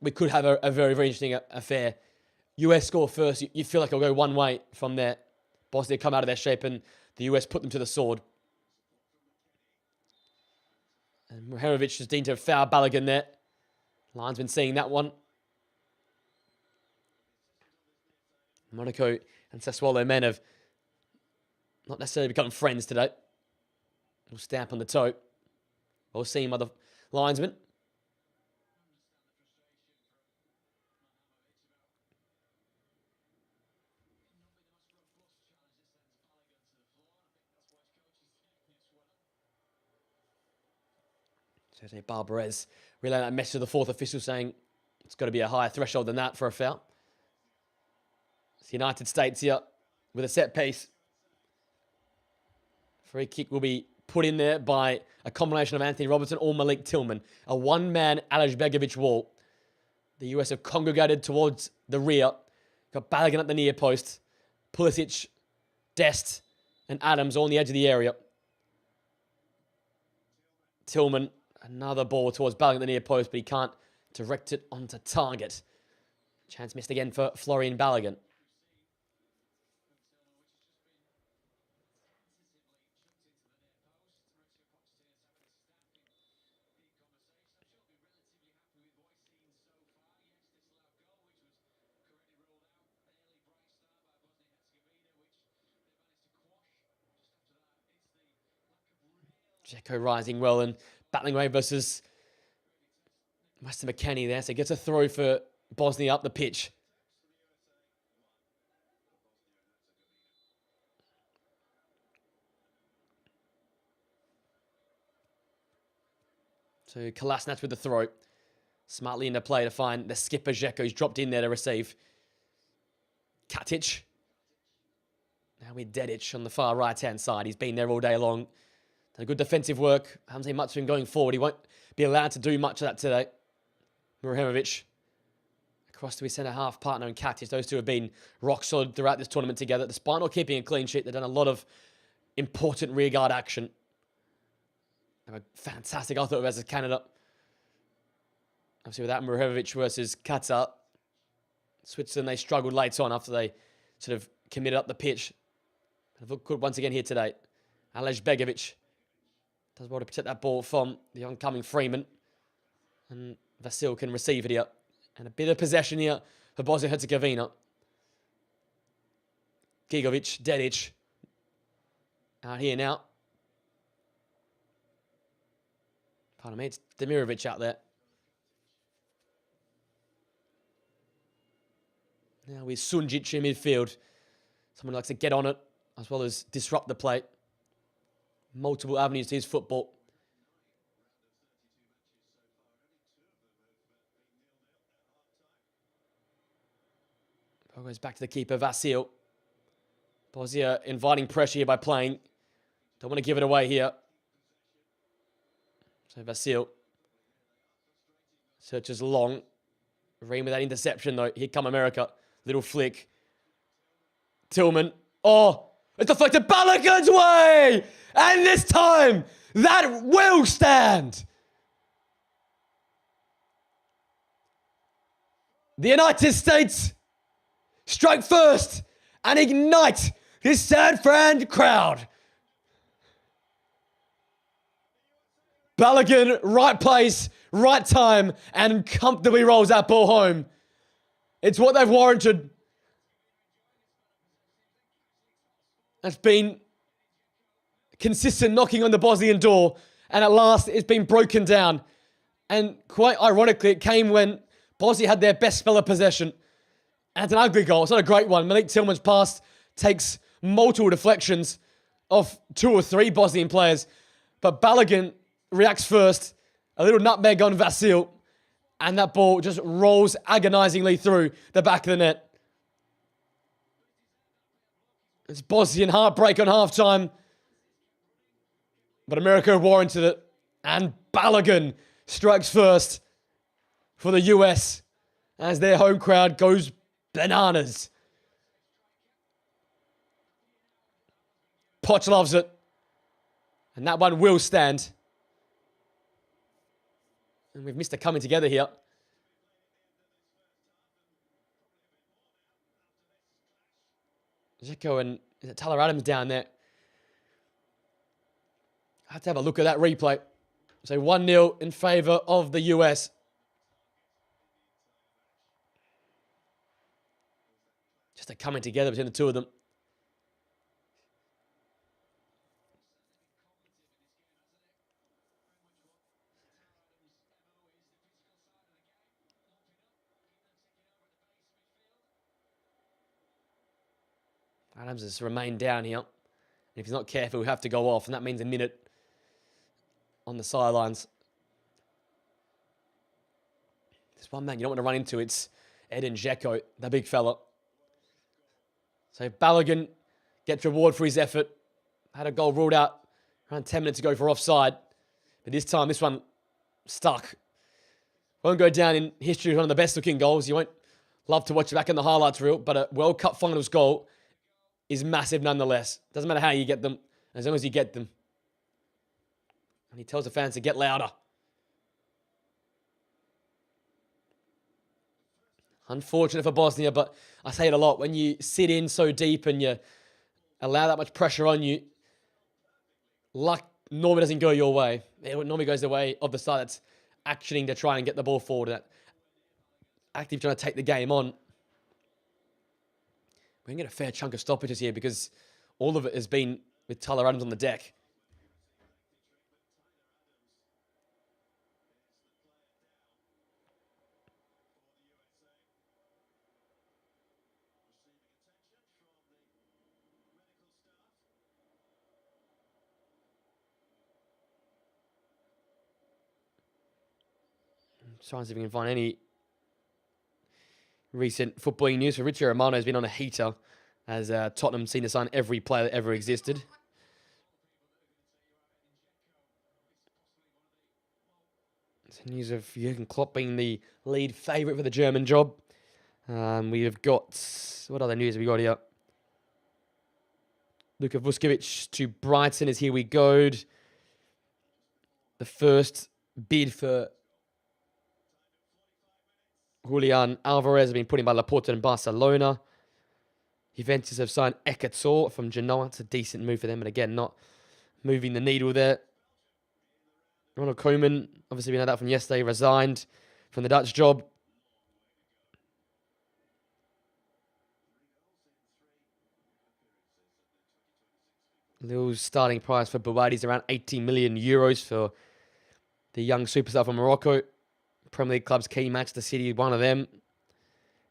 We could have a very, very interesting affair. US score first. You feel like it'll go one way from there. Bosnia come out of their shape and the US put them to the sword. And Mihajlovic has deemed to have fouled Balogun there. Linesman seeing that one. Monaco and Sassuolo men have not necessarily become friends today. We'll stamp on the toe. We'll see him other linesmen. Jose Barbarez relaying that message to the fourth official saying it's got to be a higher threshold than that for a foul. It's the United States here with a set piece. Free kick will be put in there by a combination of Anthony Robinson or Malik Tillman. A one-man Begovic wall. The US have congregated towards the rear. Got Balogun at the near post. Pulisic, Dest, and Adams all on the edge of the area. Tillman, another ball towards Balogun at the near post, but he can't direct it onto target. Chance missed again for Florian Balogun. Dzeko rising well and battling away versus Weston McKennie there. So he gets a throw for Bosnia up the pitch. So Kolasinac with the throw. Smartly into play to find the skipper Dzeko. He's dropped in there to receive. Katic. Now with Dedic on the far right-hand side. He's been there all day long. Done a good defensive work. Haven't seen much of him going forward. He won't be allowed to do much of that today. Murahimovic across to his centre-half partner in Katic. Those two have been rock solid throughout this tournament together. Despite not keeping a clean sheet, they've done a lot of important rearguard action. They were fantastic, I thought, versus Canada. Obviously, without Murahimovic versus Qatar. Switzerland, they struggled late on after they sort of committed up the pitch. They've looked good once again here today. Alej Begovic does well to protect that ball from the oncoming Freeman. And Vasil can receive it here. And a bit of possession here for Bosnia-Herzegovina. Gigovic, Dedic. Out here now. Pardon me, it's Demirovic out there. Now with Sunjic in midfield. Someone who likes to get on it, as well as disrupt the play. Multiple avenues to his football. Ball goes back to the keeper, Vasil. Bosnia inviting pressure here by playing. Don't want to give it away here. So Vasil searches long. Ream with that interception though. Here come America. Little flick. Tillman. Oh, it's deflected Balogun's way! And this time, that will stand. The United States strike first and ignite this San Fran crowd. Balogun, right place, right time, and comfortably rolls that ball home. It's what they've warranted. That's been consistent knocking on the Bosnian door, and at last it's been broken down. And quite ironically, it came when Bosnia had their best spell of possession. And it's an ugly goal. It's not a great one. Malik Tillman's pass takes multiple deflections off 2 or 3 Bosnian players. But Balogun reacts first. A little nutmeg on Vasil. And that ball just rolls agonizingly through the back of the net. It's Bosnian heartbreak on halftime. But America warranted it. And Balogun strikes first for the US as their home crowd goes bananas. Poch loves it. And that one will stand. And we've missed a coming together here. Dzeko and is it Tyler Adams down there? I have to have a look at that replay. So 1-0 in favour of the US. Just a coming together between the two of them. Adams has remained down here. And if he's not careful, he'll have to go off. And that means a minute on the sidelines. There's one man you don't want to run into. It's Edin Dzeko, the big fella. So Balogun gets reward for his effort. Had a goal ruled out around 10 minutes ago for offside. But this time, this one stuck. Won't go down in history as one of the best looking goals. You won't love to watch it back in the highlights reel. But a World Cup finals goal is massive nonetheless. Doesn't matter how you get them, as long as you get them. And he tells the fans to get louder. Unfortunate for Bosnia, but I say it a lot. When you sit in so deep and you allow that much pressure on you, luck normally doesn't go your way. It normally goes the way of the side that's actioning to try and get the ball forward, that active trying to take the game on. We're going to get a fair chunk of stoppages here because all of it has been with Tyler Adams on the deck. trying to see if we can find any recent footballing news. For Richie Romano has been on a heater as Tottenham seen to sign every player that ever existed. It's news of Jurgen Klopp being the lead favourite for the German job. We have got... What other news have we got here? Luka Vuskovic to Brighton is here we go. The first bid for Julian Alvarez has been put in by Laporta and Barcelona. Juventus have signed Ekator from Genoa. It's a decent move for them, but again, not moving the needle there. Ronald Koeman, obviously we know that from yesterday, resigned from the Dutch job. Lille's starting price for Bouadi is around 80 million euros for the young superstar from Morocco. Premier League clubs key, Manchester City, one of them.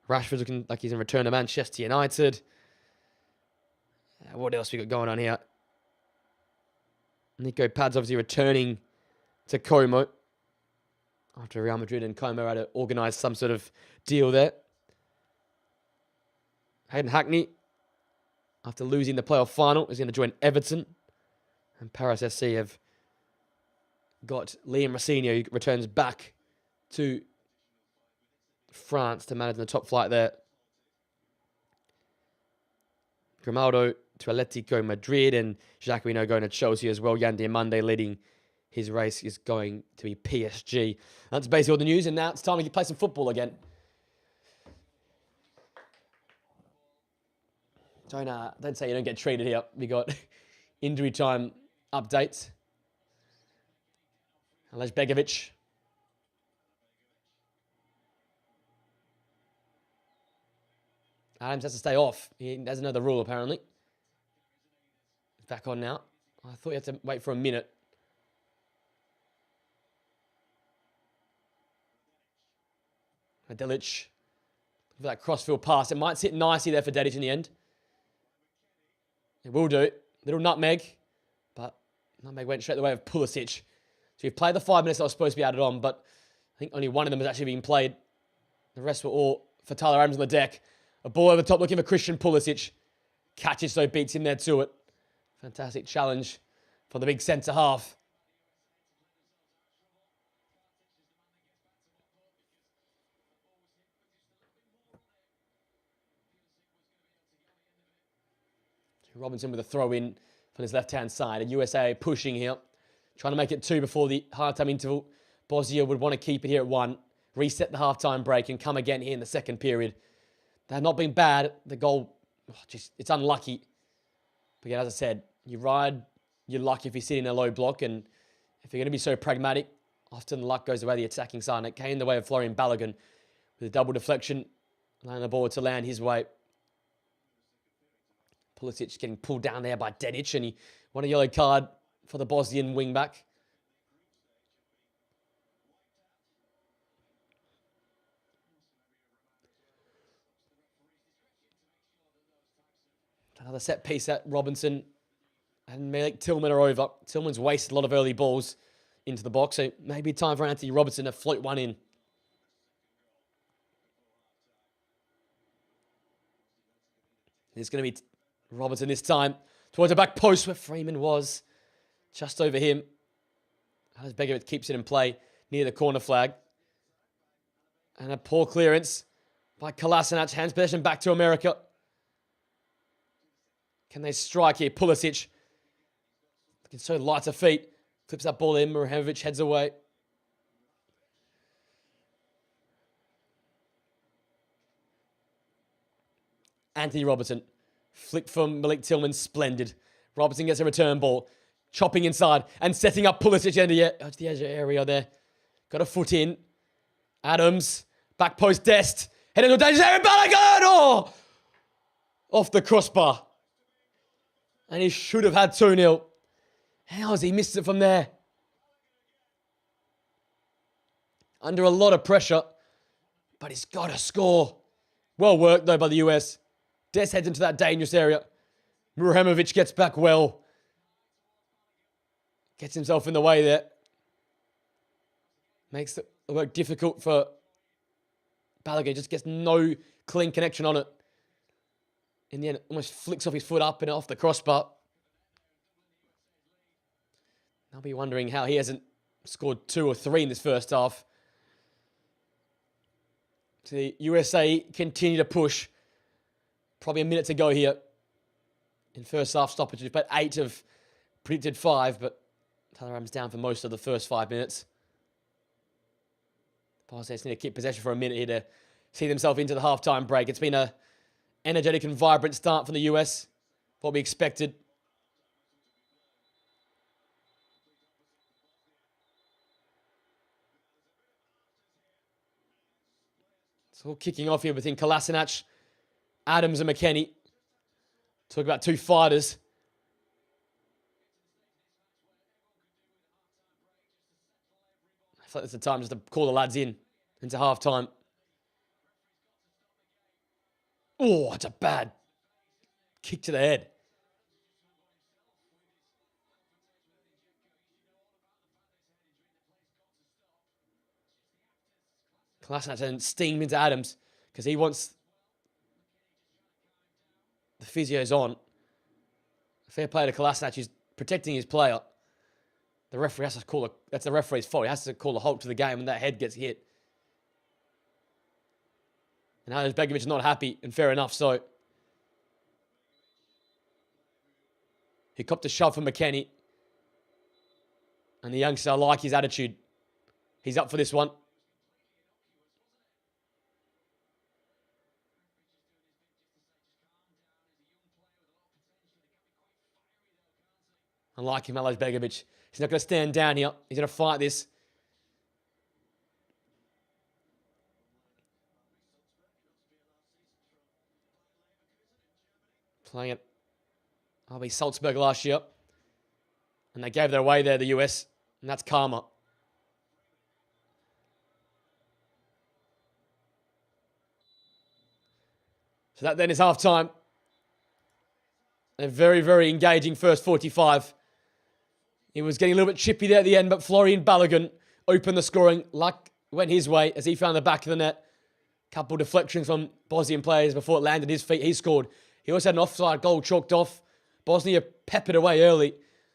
Rashford's looking like he's in return to Manchester United. What else we got going on here? Nico Pad's obviously returning to Como after Real Madrid and Como had to organise some sort of deal there. Hayden Hackney, after losing the playoff final, is going to join Everton. And Paris SC have got Liam Rossinho, who returns back to France to manage the top flight there. Grimaldo to Atletico Madrid and Jacqueline going to Chelsea as well. Yan Diomande leading his race is going to be PSG. That's basically all the news, and now it's time to play some football again. Don't say you don't get treated here. We got injury time updates. Alej Begovic. Adams has to stay off. He doesn't know the rule, apparently. He's back on now. I thought you had to wait for a minute. Delic. For that crossfield pass. It might sit nicely there for Dedic in the end. It will do. Little nutmeg. But nutmeg went straight the way of Pulisic. So you've played the 5 minutes that was supposed to be added on, but I think only one of them has actually been played. The rest were all for Tyler Adams on the deck. A ball over the top looking for Christian Pulisic. Catches, so beats him there to it. Fantastic challenge for the big centre half. Robinson with a throw in from his left-hand side. And USA pushing here. Trying to make it 2 before the half-time interval. Bosnia would want to keep it here at 1. Reset the half-time break and come again here in the second period. They have not been bad. The goal, it's unlucky. But again, as I said, you ride your luck if you sit in a low block. And if you're going to be so pragmatic, often the luck goes away the attacking side. And it came the way of Florian Balogun with a double deflection. Allowing the ball to land his way. Pulisic getting pulled down there by Dedic, and he won a yellow card for the Bosnian wingback. Another set piece at Robinson and Malik Tillman are over. Tillman's wasted a lot of early balls into the box, so maybe time for Anthony Robinson to float one in. It's going to be Robinson this time towards the back post where Freeman was. Just over him. As Begovic keeps it in play near the corner flag. And a poor clearance by Kolasinac. Hands possession back to America. Can they strike here? Pulisic. Looking so light of feet. Clips that ball in. Murahemovic heads away. Anthony Robinson. Flick from Malik Tillman, splendid. Robertson gets a return ball. Chopping inside and setting up Pulisic into the edge area there. Got a foot in. Adams. Back post Dest. Heading to danger area. Balogun! Oh! Off the crossbar. And he should have had 2-0. How has he missed it from there? Under a lot of pressure. But he's got to score. Well worked though by the US. Des heads into that dangerous area. Murahemovic gets back well. Gets himself in the way there. Makes It worked difficult for Balogun. Just gets no clean connection on it. In the end, almost flicks off his foot up and off the crossbar. I'll be wondering how he hasn't scored 2 or 3 in this first half. So the USA continue to push. Probably a minute to go here in first half stoppages, but 8 of predicted 5, but Tyler down for most of the first 5 minutes. Bosnians need to keep possession for a minute here to see themselves into the halftime break. It's been a energetic and vibrant start from the US, what we expected. It's all kicking off here between Kolasinac, Adams and McKennie. Talk about 2 fighters. I feel like it's the time just to call the lads into halftime. Oh, it's a bad kick to the head. Kolasinac and steam into Adams because he wants the physios on. Fair play to Kolasinac. He's protecting his player. The referee has to call that's the referee's fault. He has to call a halt to the game when that head gets hit. And Begovic is not happy, and fair enough so. He copped a shove from McKennie. And the youngster, I like his attitude. He's up for this one. I like him, Begovic. He's not going to stand down here. He's going to fight this. Playing at RB Salzburg last year. And they gave that away there, the US. And that's karma. So that then is half-time. A very, very engaging first 45. He was getting a little bit chippy there at the end, but Florian Balogun opened the scoring. Luck went his way as he found the back of the net. Couple deflections from Bosnian players before it landed his feet. He scored. He also had an offside goal chalked off. Bosnia peppered away early,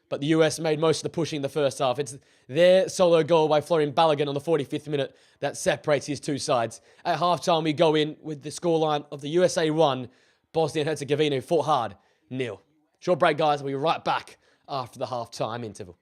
but the US made most of the pushing in the first half. It's their solo goal by Florian Balogun on the 45th minute that separates his two sides. At halftime, we go in with the scoreline of the USA 1, Bosnia and Herzegovina, who fought hard, 0. Short break, guys. We'll be right back after the halftime interval.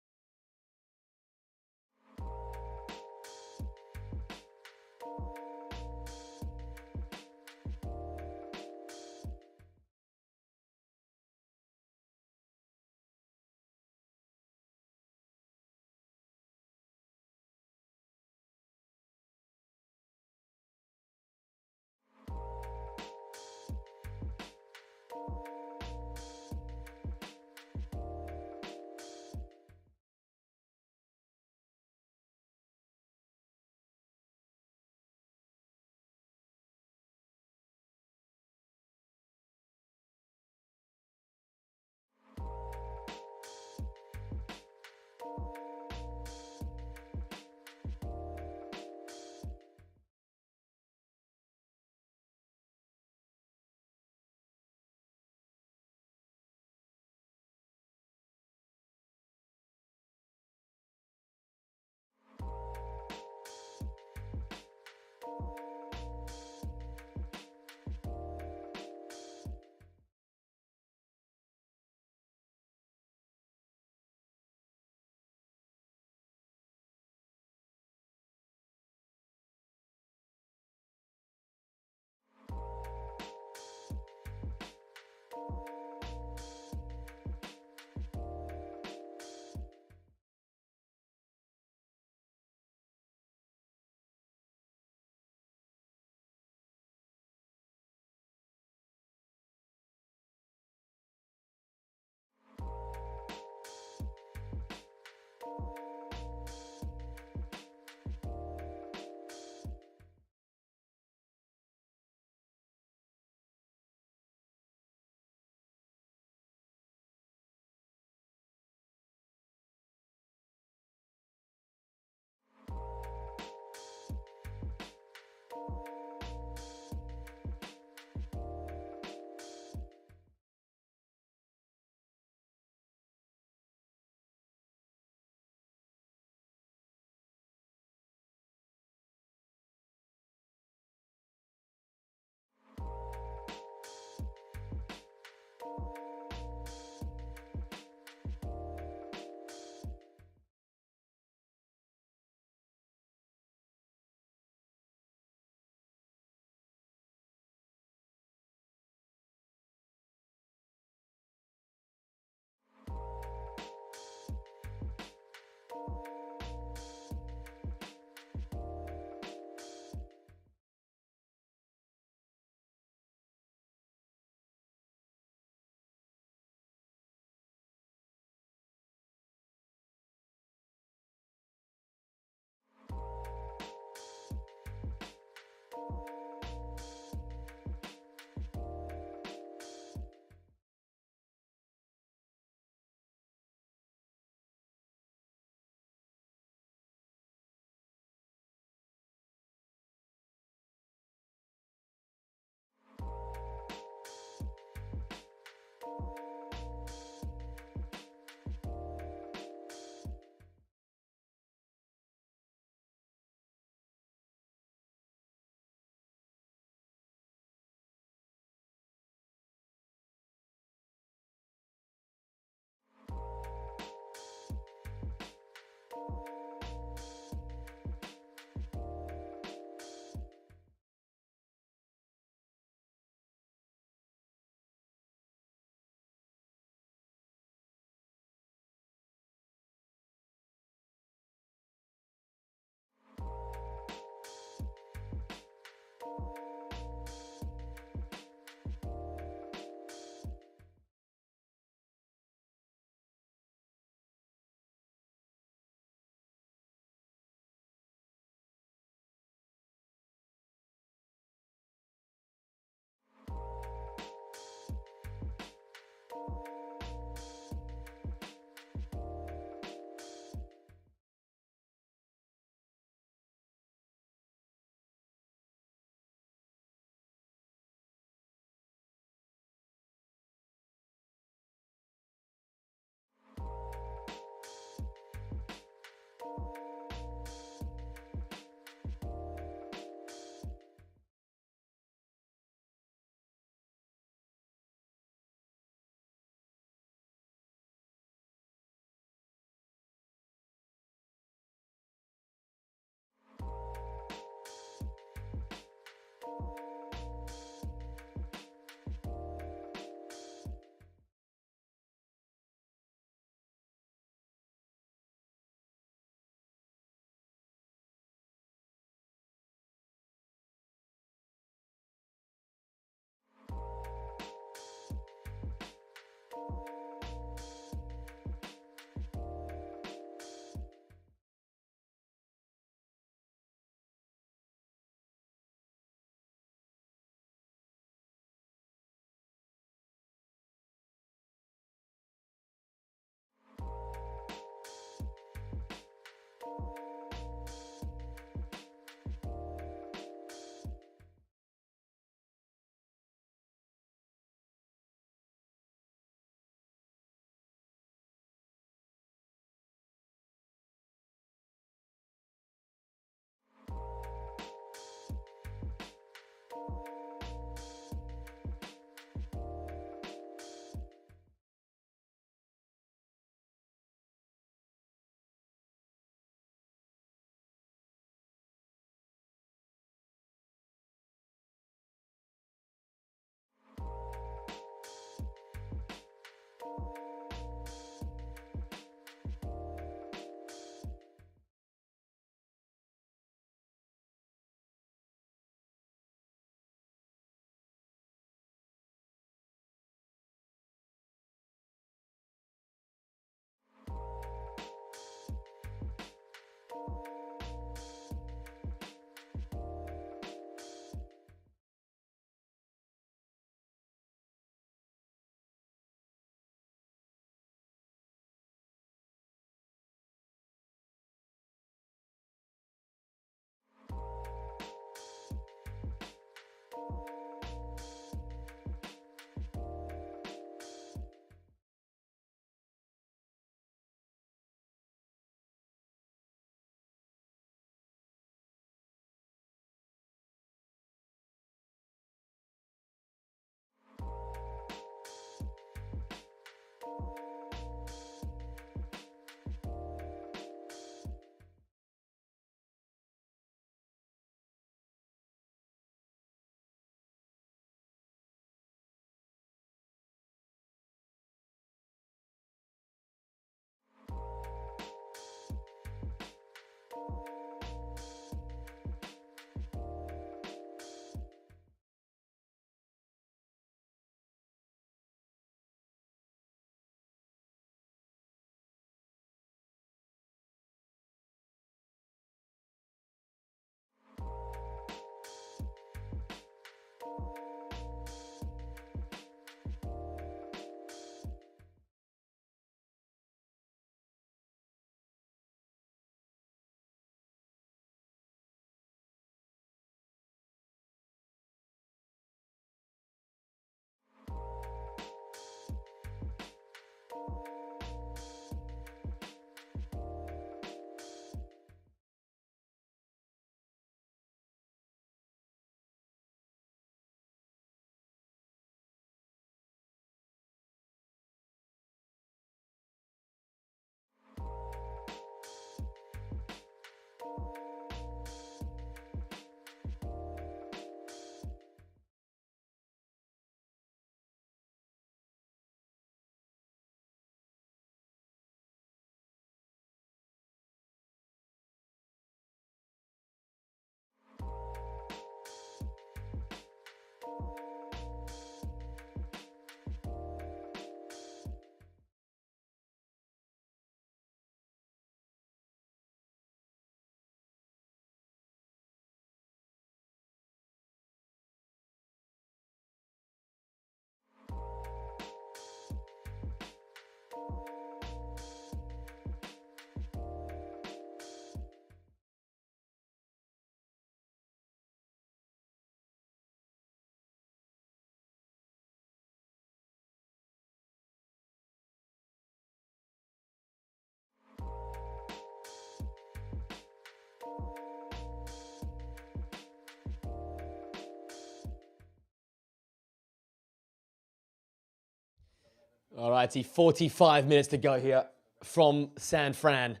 All righty, 45 minutes to go here from San Fran.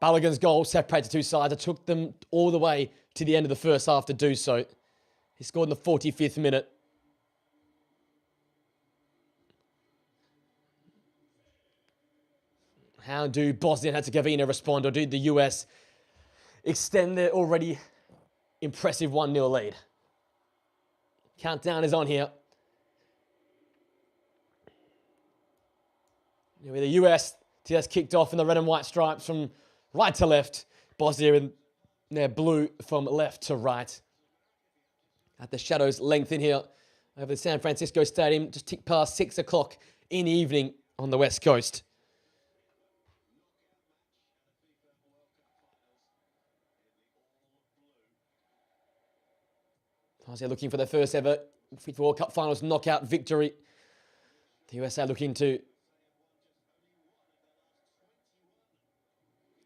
Balogun's goal separated two sides. It took them all the way to the end of the first half to do so. He scored in the 45th minute. How do Bosnia and Herzegovina respond, or do the US extend their already impressive 1-0 lead? Countdown is on here. With the US just kicked off in the red and white stripes from right to left. Bosnia in their blue from left to right. At the shadows lengthen here over the San Francisco Stadium. Just ticked past 6 o'clock in the evening on the West Coast. Bosnia looking for their first ever FIFA World Cup Finals knockout victory. The USA looking to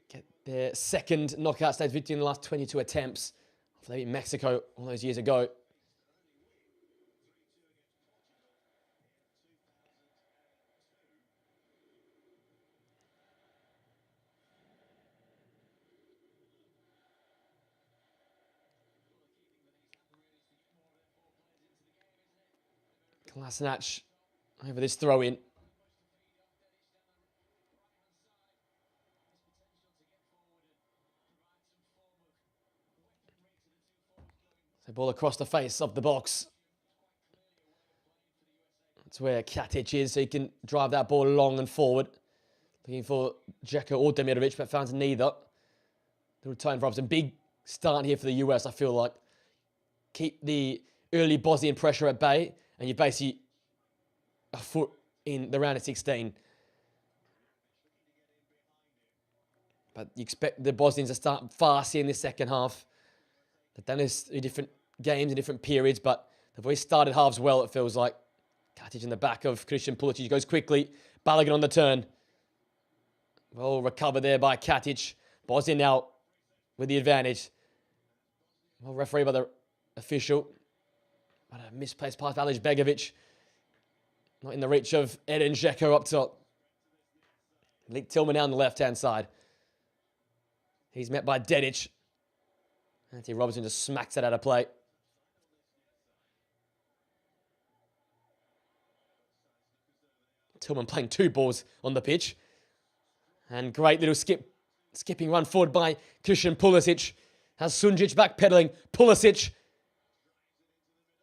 get their second knockout stage victory in the last 22 attempts. After they beat Mexico all those years ago. Kolasinac over this throw-in. So ball across the face of the box. That's where Katic is, so he can drive that ball long and forward. Looking for Dzeko or Demirovic, but finds neither. The return for Robson. Big start here for the US, I feel like. Keep the early Bosnian pressure at bay, and you're basically a foot in the round of 16. But you expect the Bosnians to start fast here in the second half. They've done this in different games, in different periods, but they've always started halves well, it feels like. Katic in the back of Christian Pulisic goes quickly. Balogun on the turn. Well recovered there by Katic. Bosnia now with the advantage. Well referee by the official. But a misplaced pass by Alij Begovic. Not in the reach of Edin Dzeko up top. Lik Tillman down the left-hand side. He's met by Dedic. Anthony Robinson just smacks it out of play. Tillman playing two balls on the pitch. And great little skipping run forward by Christian Pulisic. Has Sunjic backpedaling. Pulisic.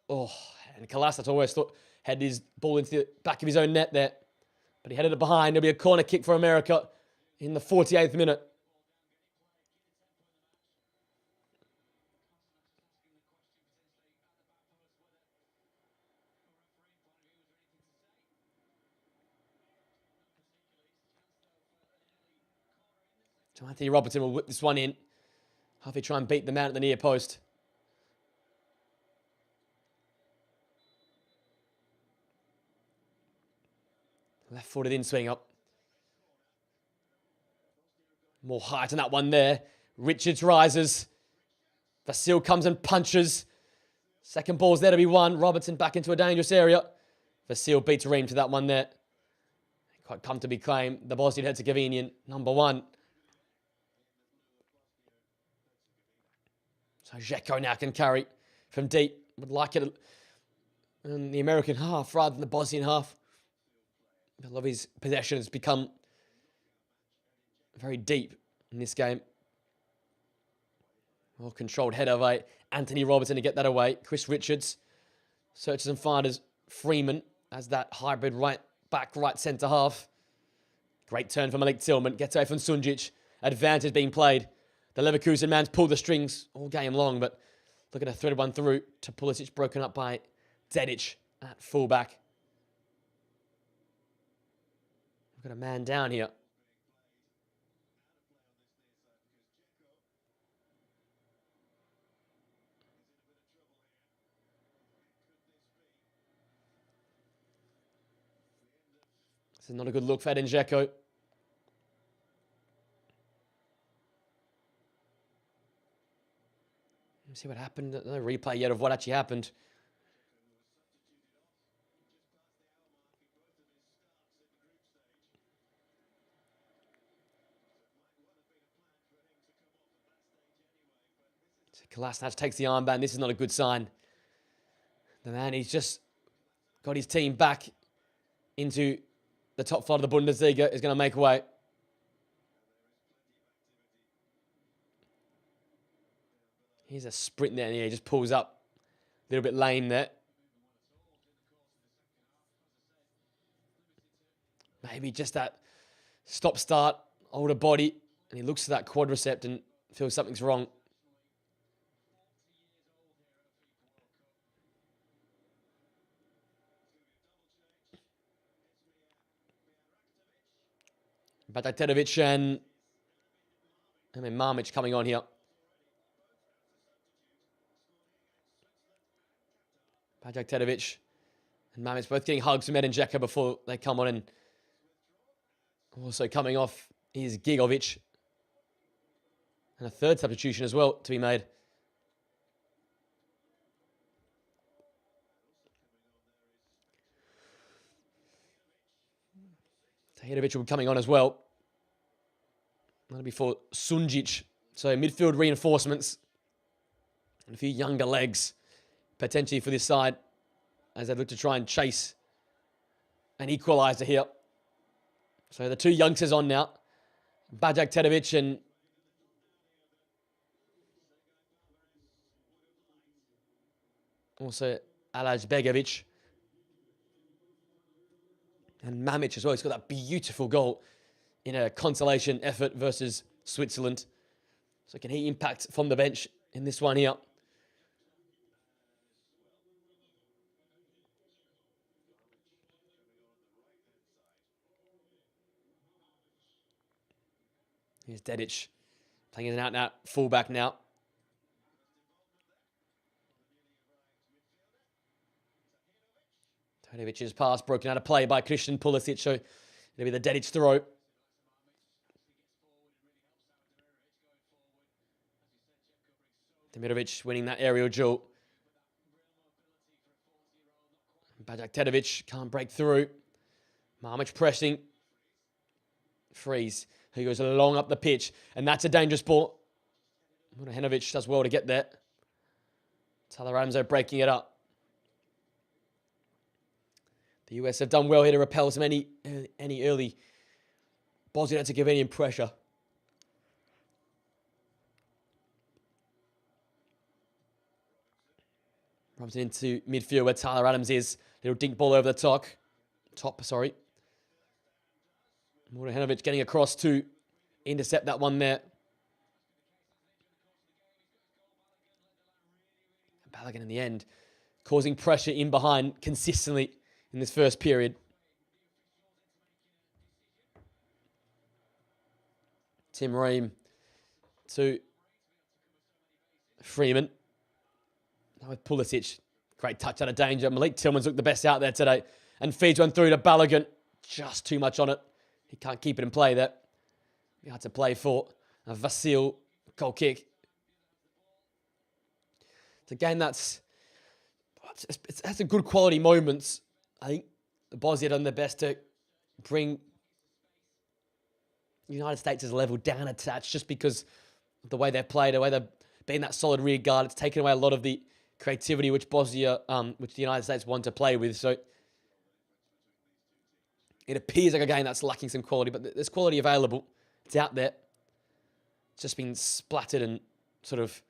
Oh, and Kolasinac always thought had his ball into the back of his own net there. But he headed it behind. There'll be a corner kick for America in the 48th minute. So Anthony Robertson will whip this one in. Halfway try and beat the man at the near post. Left-footed in swing up. More height on that one there. Richards rises. Vasil comes and punches. Second ball's there to be won. Robertson back into a dangerous area. Vasil beats Reem to that one there. Quite comfortably claim the Bosnian-Herzegovinian number 1. So Žeko now can carry from deep. Would like it in the American half rather than the Bosnian half. A lot of his possession has become very deep in this game. Well controlled header by Anthony Robertson to get that away. Chris Richards searches and finds Freeman as that hybrid right back, right centre half. Great turn from Malik Tillman. Gets away from Sunjic. Advantage being played. The Leverkusen man's pulled the strings all game long, but look at a threaded one through to Pulisic, broken up by Dedic at fullback. We've got a man down here. This is not a good look for Edin Žeko. Let's see what happened. No replay yet of what actually happened. Kolasinac takes the armband. This is not a good sign. The man, he's just got his team back into the top 5 of the Bundesliga, is going to make way. Here's a sprint there, and he just pulls up. A little bit lame there. Maybe just that stop-start, older body, and he looks to that quadricep and feels something's wrong. Bajraktarevic and Marmic coming on here. Bajraktarevic and Marmic both getting hugs from Edin Žeko before they come on, and also coming off is Gigovic. And a third substitution as well to be made. Tahirovic will be coming on as well. That'll be for Sunjic. So midfield reinforcements. And a few younger legs potentially for this side as they look to try and chase an equaliser here. So the two youngsters on now. Bajraktarevic and also Alaj Begovic. And Mamic as well. He's got that beautiful goal in a consolation effort versus Switzerland. So can he impact from the bench in this one here? Here's Dedic playing as an out-and-out fullback now. Tahirovic's pass broken out of play by Christian Pulisic, so it'll be the Dedic throw. Demirovic winning that aerial duel. Bajraktarevic can't break through. Marmic pressing. Freeze. He goes along up the pitch, and that's a dangerous ball. Murahenovic does well to get there. Tyler Adams breaking it up. The US have done well here to repel some any early Bosnian-Herzegovinian pressure. Robson into midfield where Tyler Adams is. Little dink ball over the top. Murahenovic getting across to intercept that one there. Balogun in the end, causing pressure in behind consistently in this first period. Tim Ream to Freeman. Now with Pulisic. Great touch out of danger. Malik Tillman's looked the best out there today. And feeds one through to Balogun. Just too much on it. He can't keep it in play there. Be hard to play for. Vasil, goal kick. It's a game it has some good quality moments. I think the Bosnia done their best to bring the United States' level down a touch just because of the way they've played, the way they've been that solid rear guard. It's taken away a lot of the creativity which Bosnia, which the United States want to play with. So it appears like a game that's lacking some quality, but there's quality available. It's out there. It's just been splattered and sort of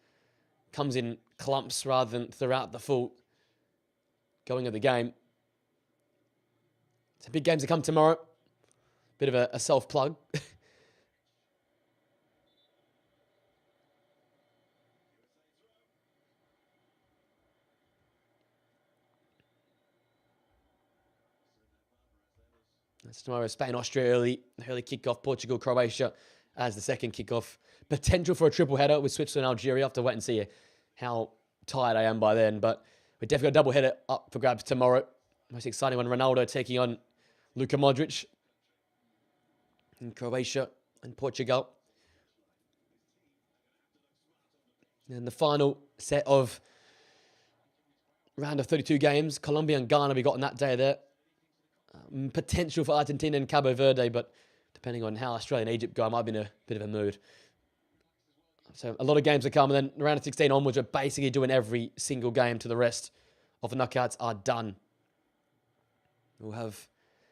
comes in clumps rather than throughout the full going of the game. It's a big game to come tomorrow. Bit of a self-plug. That's tomorrow. Spain, Austria early kickoff. Portugal, Croatia as the second kickoff. Potential for a triple header with Switzerland, Algeria. I'll have to wait and see how tired I am by then. But we've definitely got a double header up for grabs tomorrow. Most exciting one, Ronaldo taking on Luka Modric in Croatia and Portugal. And the final set of round of 32 games, Colombia and Ghana we got on that day there. Potential for Argentina and Cabo Verde, but depending on how Australia and Egypt go, I might be in a bit of a mood. So a lot of games to come, and then round of 16 onwards, we're basically doing every single game to the rest of the knockouts are done. We'll have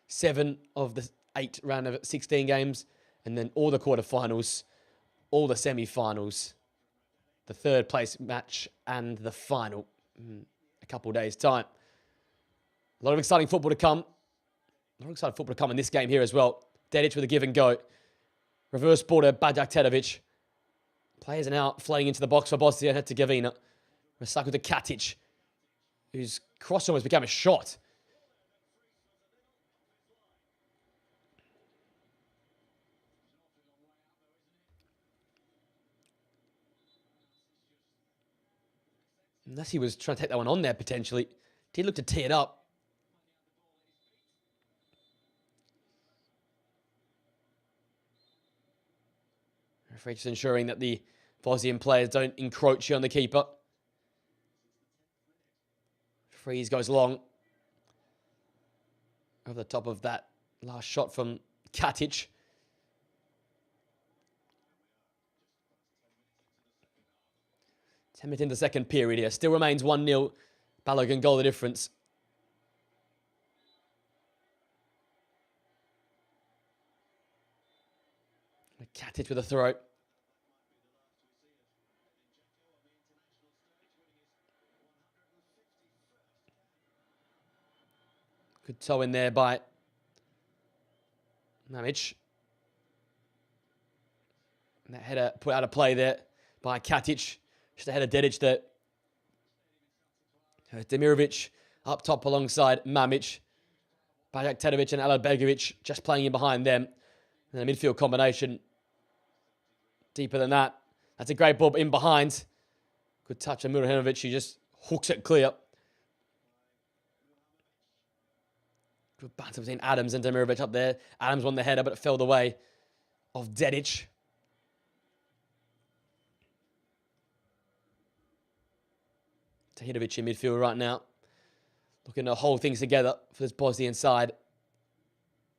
7 of the 8 round of 16 games, and then all the quarterfinals, all the semi-finals, the third place match, and the final in a couple of days' time. A lot of exciting football to come. A lot of exciting football to come in this game here as well. Dedic with a give and go. Reverse ball to Bajak Tetovic. Players are now flooding into the box for Bosnia and Herzegovina. Recycled to Katic, whose cross almost became a shot. Unless he was trying to take that one on there, potentially. Did look to tee it up. Referee just ensuring that the Bosnian players don't encroach on the keeper. Freeze goes long. Over the top of that last shot from Katic. Minutes in the second period here. Still remains 1-0. Balogun goal the difference. Katic with a throw. Good toe in there by Mamic. And that header put out of play there by Katic. Just ahead of Dedic there. Demirovic up top alongside Mamic. Bajak Tetovic and Alabbegovic just playing in behind them. And the midfield combination deeper than that. That's a great ball in behind. Good touch of Murahanovic, who just hooks it clear. Good banter between Adams and Demirovic up there. Adams won the header, but it fell the way of Dedic. Tahirovic in midfield right now. Looking to hold things together for this Bosnian side.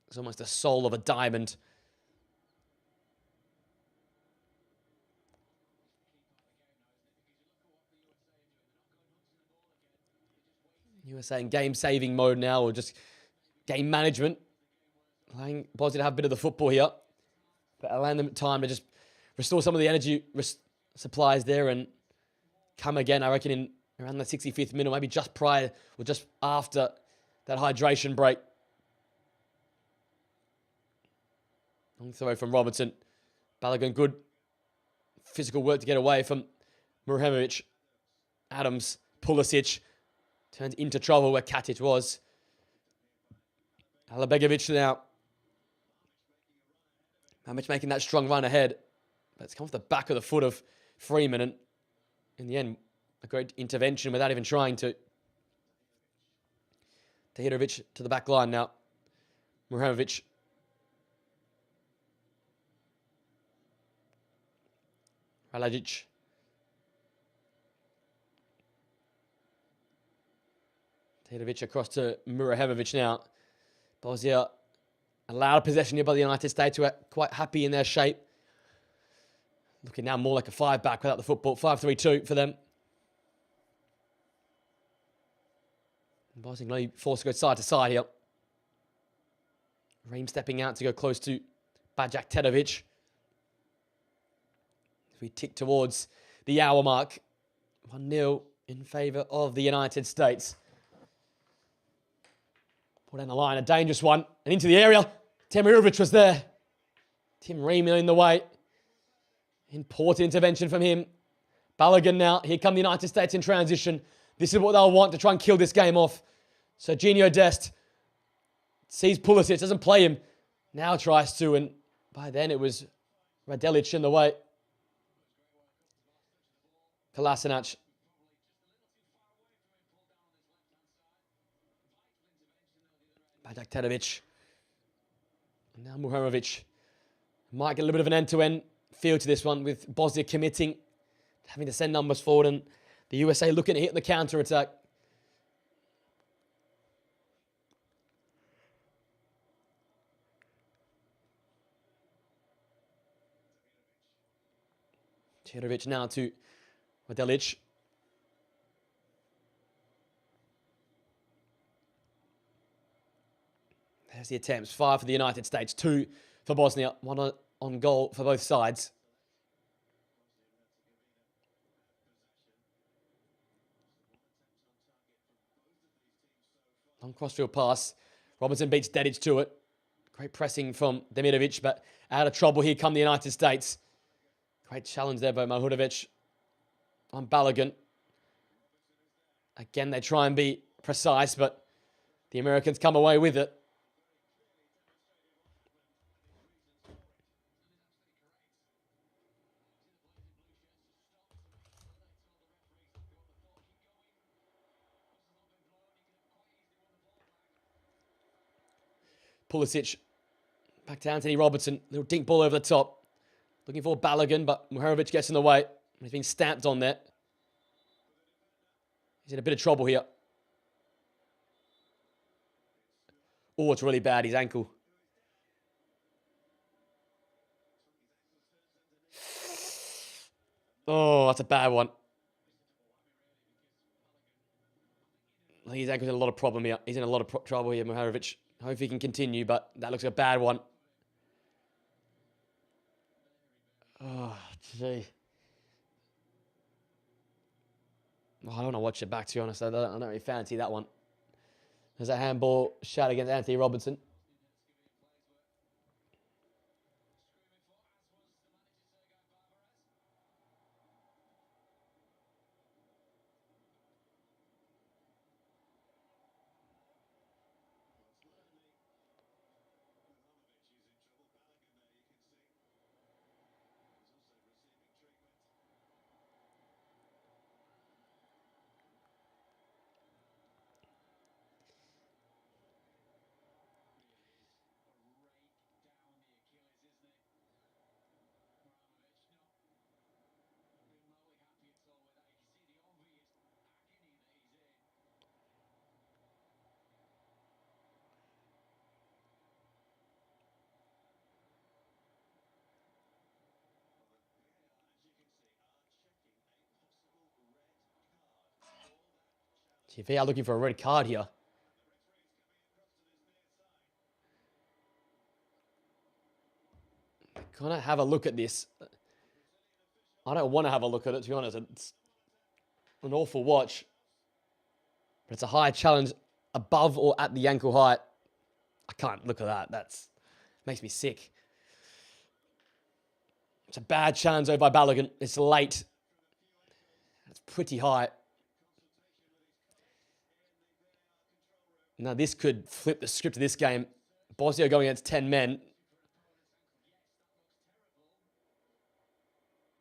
It's almost the soul of a diamond. You were saying game-saving mode now, or just game management. Allowing Bosnia to have a bit of the football here, but allowing them time to just restore some of the energy supplies there and come again, I reckon, in around the 65th minute, maybe just prior or just after that hydration break. Long throw from Robertson. Balogun, good physical work to get away from Murahanovic. Adams, Pulisic. Turns into trouble where Katic was. Alabbegovic now. Mamic making that strong run ahead. But it's come off the back of the foot of Freeman. And in the end, a great intervention without even trying to. Tahirovic to the back line now. Muramovic. Ralajic. Tahirovic across to Murahemovic now. Bosnia allowed possession here by the United States, who are quite happy in their shape. Looking now more like a 5-back without the football. 5-3-2 for them. Bosnia only forced to go side to side here. Ream stepping out to go close to Bajak Tedovic. As we tick towards the hour mark. 1-0 in favour of the United States. Pull down the line, a dangerous one. And into the area. Temirovic was there. Tim Ream in the way. Important intervention from him. Balogun now. Here come the United States in transition. This is what they'll want to try and kill this game off. Serginho Dest sees Pulisic, doesn't play him. Now tries to, and by then it was Radelic in the way. Kolasinac. Bajak Tedovic. And now Muramovic. Might get a little bit of an end-to-end feel to this one with Bosnia committing, having to send numbers forward, and the USA looking to hit the counter-attack. Temirovic now to Radelic. There's the attempts. 5 for the United States, 2 for Bosnia. 1 on goal for both sides. Long crossfield pass. Robinson beats Dedic to it. Great pressing from Demirovic, but out of trouble. Here come the United States. Great challenge there by Mahudovic on Balogun. Again, they try and be precise, but the Americans come away with it. Pulisic back to Anthony Robertson. Little dink ball over the top. Looking for Balogun, but Muramovic gets in the way. He's been stamped on there. He's in a bit of trouble here. Oh, it's really bad, his ankle. Oh, that's a bad one. I think his ankle's in a lot of problem here. He's in a lot of trouble here, Muramovic. Hope he can continue, but that looks like a bad one. Oh, gee. Oh, I don't want to watch it back, to be honest. I don't really fancy that one. There's a handball shot against Anthony Robertson. If they are looking for a red card here. Gonna have a look at this. I don't want to have a look at it, to be honest. It's an awful watch. But it's a high challenge above or at the ankle height. I can't look at that. That's makes me sick. It's a bad challenge over by Balogun. It's late. It's pretty high. Now, this could flip the script of this game. Bosnia going against 10 men.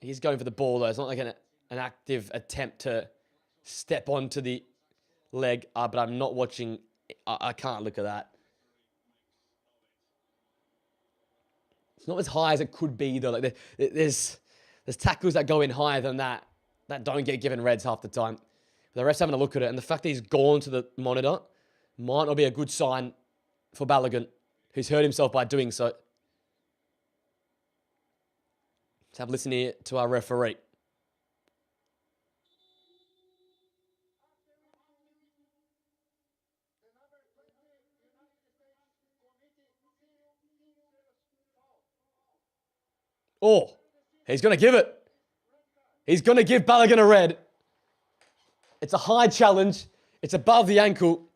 He's going for the ball, though. It's not like an active attempt to step onto the leg. But I'm not watching. I can't look at that. It's not as high as it could be, though. Like there's tackles that go in higher than that don't get given reds half the time. The ref's having a look at it, and the fact that he's gone to the monitor might not be a good sign for Balogun, who's hurt himself by doing so. Let's have a listen here to our referee. Oh, he's going to give it. He's going to give Balogun a red. It's a high challenge. It's above the ankle.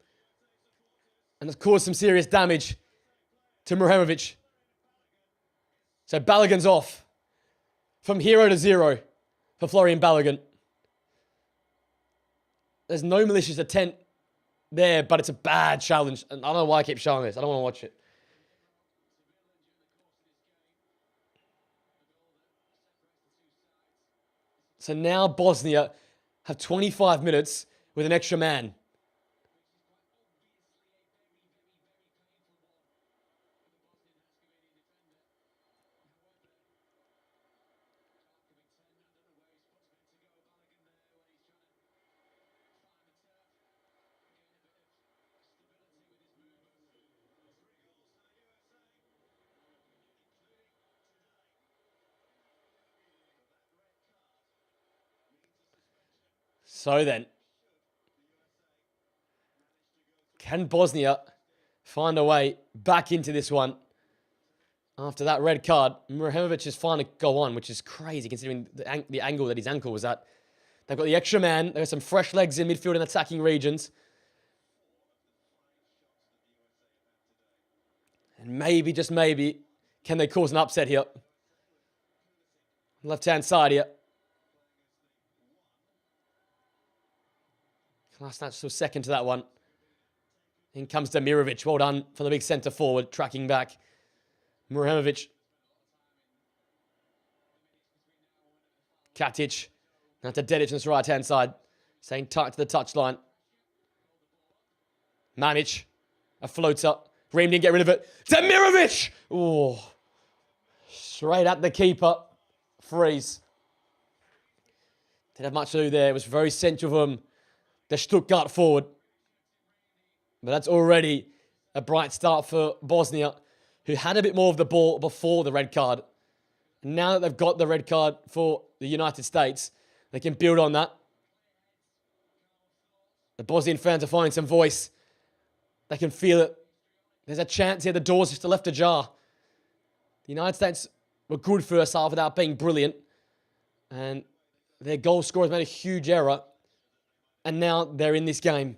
And it's caused some serious damage to Mrhemovic. So Balogun's off. From 0 to 0 for Florian Balogun. There's no malicious intent there, but it's a bad challenge. And I don't know why I keep showing this. I don't want to watch it. So now Bosnia have 25 minutes with an extra man. So then, can Bosnia find a way back into this one after that red card? Mrhemovic is fine to go on, which is crazy considering the angle that his ankle was at. They've got the extra man. There's some fresh legs in midfield and attacking regions. And maybe, just maybe, can they cause an upset here? Left-hand side here. Last snatch to a second to that one. In comes Demirovic. Well done from the big centre forward, tracking back. Mrhemovic. Katic. Now to Dedic on this right-hand side. Staying tight to the touchline. Manic. A floater. Ream didn't get rid of it. Demirovic! Oh. Straight at the keeper. Freeze. Didn't have much to do there. It was very central for him. The Stuttgart forward. But that's already a bright start for Bosnia, who had a bit more of the ball before the red card. And now that they've got the red card for the United States, they can build on that. The Bosnian fans are finding some voice. They can feel it. There's a chance here. The door's just left ajar. The United States were good first half without being brilliant. And their goal scorers made a huge error. And now they're in this game.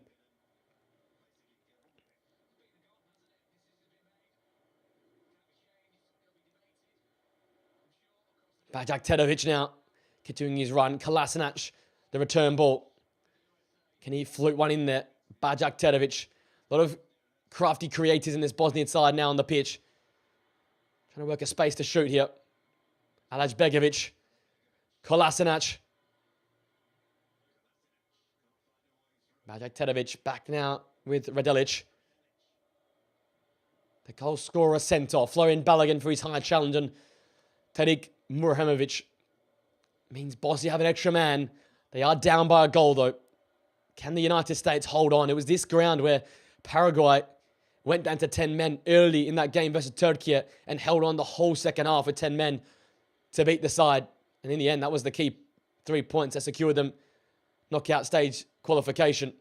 Bajak Tedovic now continuing his run. Kolasinac, the return ball. Can he float one in there? Bajak Tedovic. A lot of crafty creators in this Bosnian side now on the pitch. Trying to work a space to shoot here. Alaj Begovic. Kolasinac. Bajak Tedovic back now with Radelic. The goal scorer sent off. Florian Balogun for his high challenge. And Tadic Mrhemovic means Bosnia have an extra man. They are down by a goal, though. Can the United States hold on? It was this ground where Paraguay went down to 10 men early in that game versus Turkey and held on the whole second half with 10 men to beat the side. And in the end, that was the key 3 points that secured them knockout stage qualification.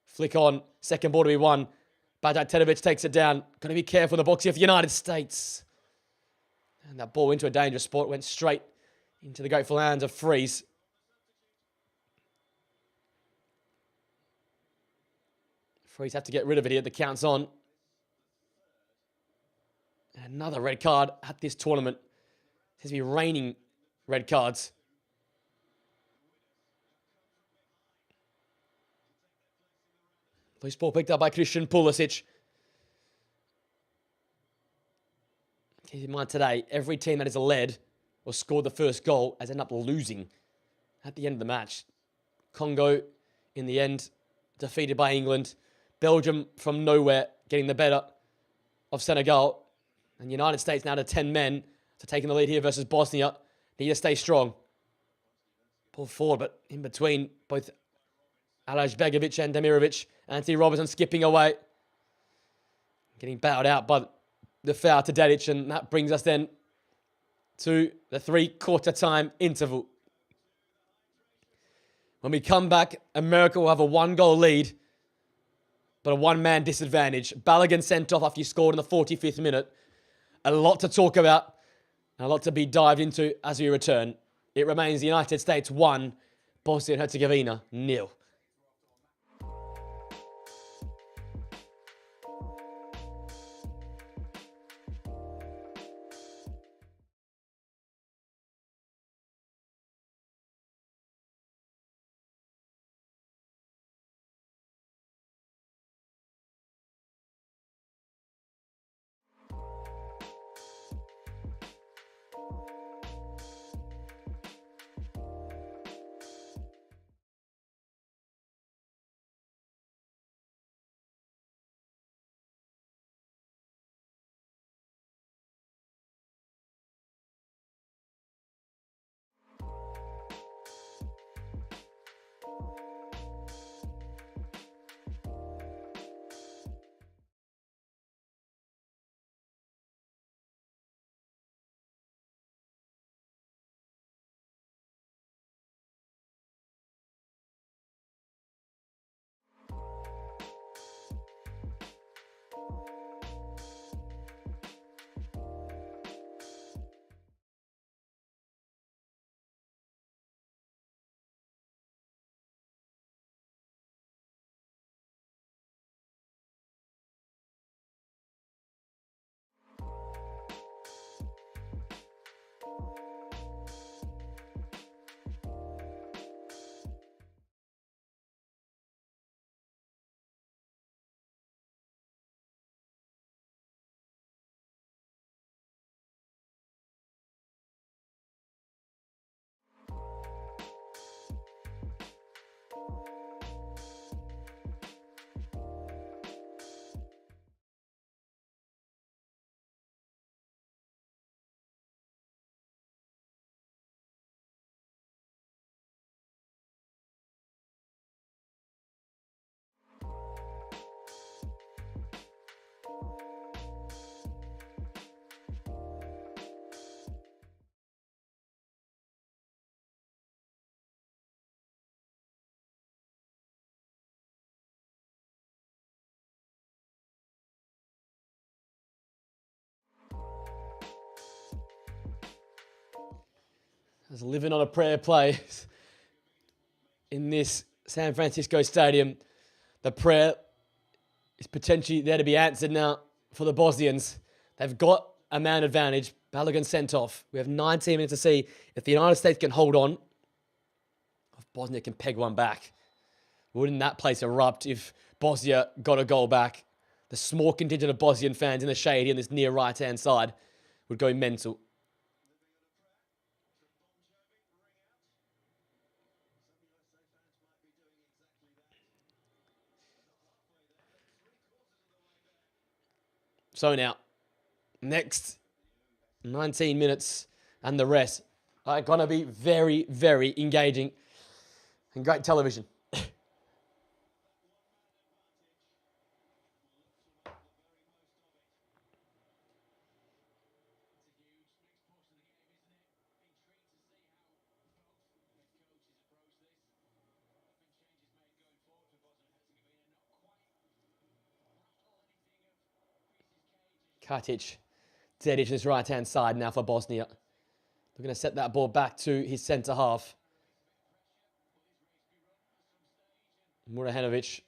Flick on. Second ball to be won. Bajak Tedovic takes it down. Got to be careful in the box here for the United States. And that ball into a dangerous spot. Went straight into the grateful hands of Freeze. Freeze have to get rid of it here. The count's on. Another red card at this tournament. It seems to be raining red cards. Loose ball picked up by Christian Pulisic. Keep in mind today, every team that is led or scored the first goal, has ended up losing at the end of the match. Congo, in the end, defeated by England. Belgium, from nowhere, getting the better of Senegal. And the United States now to 10 men to taking the lead here versus Bosnia. Need to stay strong. Pull forward, but in between, both Alajbegovic and Demirovic. Anthony Robertson skipping away. Getting bowed out by the foul to Dedic, and that brings us then to the three-quarter time interval. When we come back, America will have a one-goal lead, but a one-man disadvantage. Balogun sent off after he scored in the 45th minute. A lot to talk about and a lot to be dived into as we return. It remains the United States 1, Bosnia and Herzegovina 0. As living on a prayer plays in this San Francisco stadium, the prayer is potentially there to be answered now for the Bosnians. They've got a man advantage. Balogun sent off. We have 19 minutes to see if the United States can hold on, if Bosnia can peg one back. Wouldn't that place erupt if Bosnia got a goal back? The small contingent of Bosnian fans in the shade here on this near right-hand side would go mental. So now, next 19 minutes and the rest are going to be very, very engaging and great television. Katic, Dedic on his right-hand side now for Bosnia. They're going to set that ball back to his centre half. Murahanovic.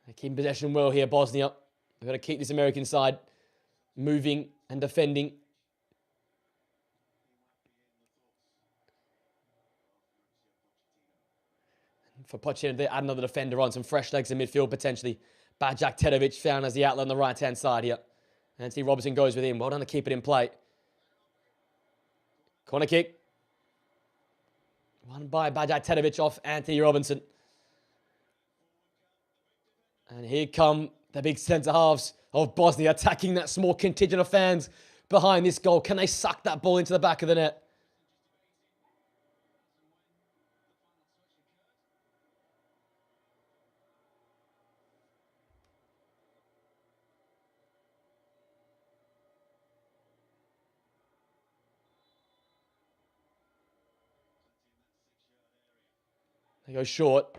They keep possession well here, Bosnia. They've got to keep this American side moving and defending. For Pochettino, they add another defender on, some fresh legs in midfield potentially. Bajak Tedovic found as the outlet on the right-hand side here. Anthony Robertson goes with him. Well done to keep it in play. Corner kick. Won by Bajaj off Anthony Robinson. And here come the big centre halves of Bosnia attacking that small contingent of fans behind this goal. Can they suck that ball into the back of the net? They go short.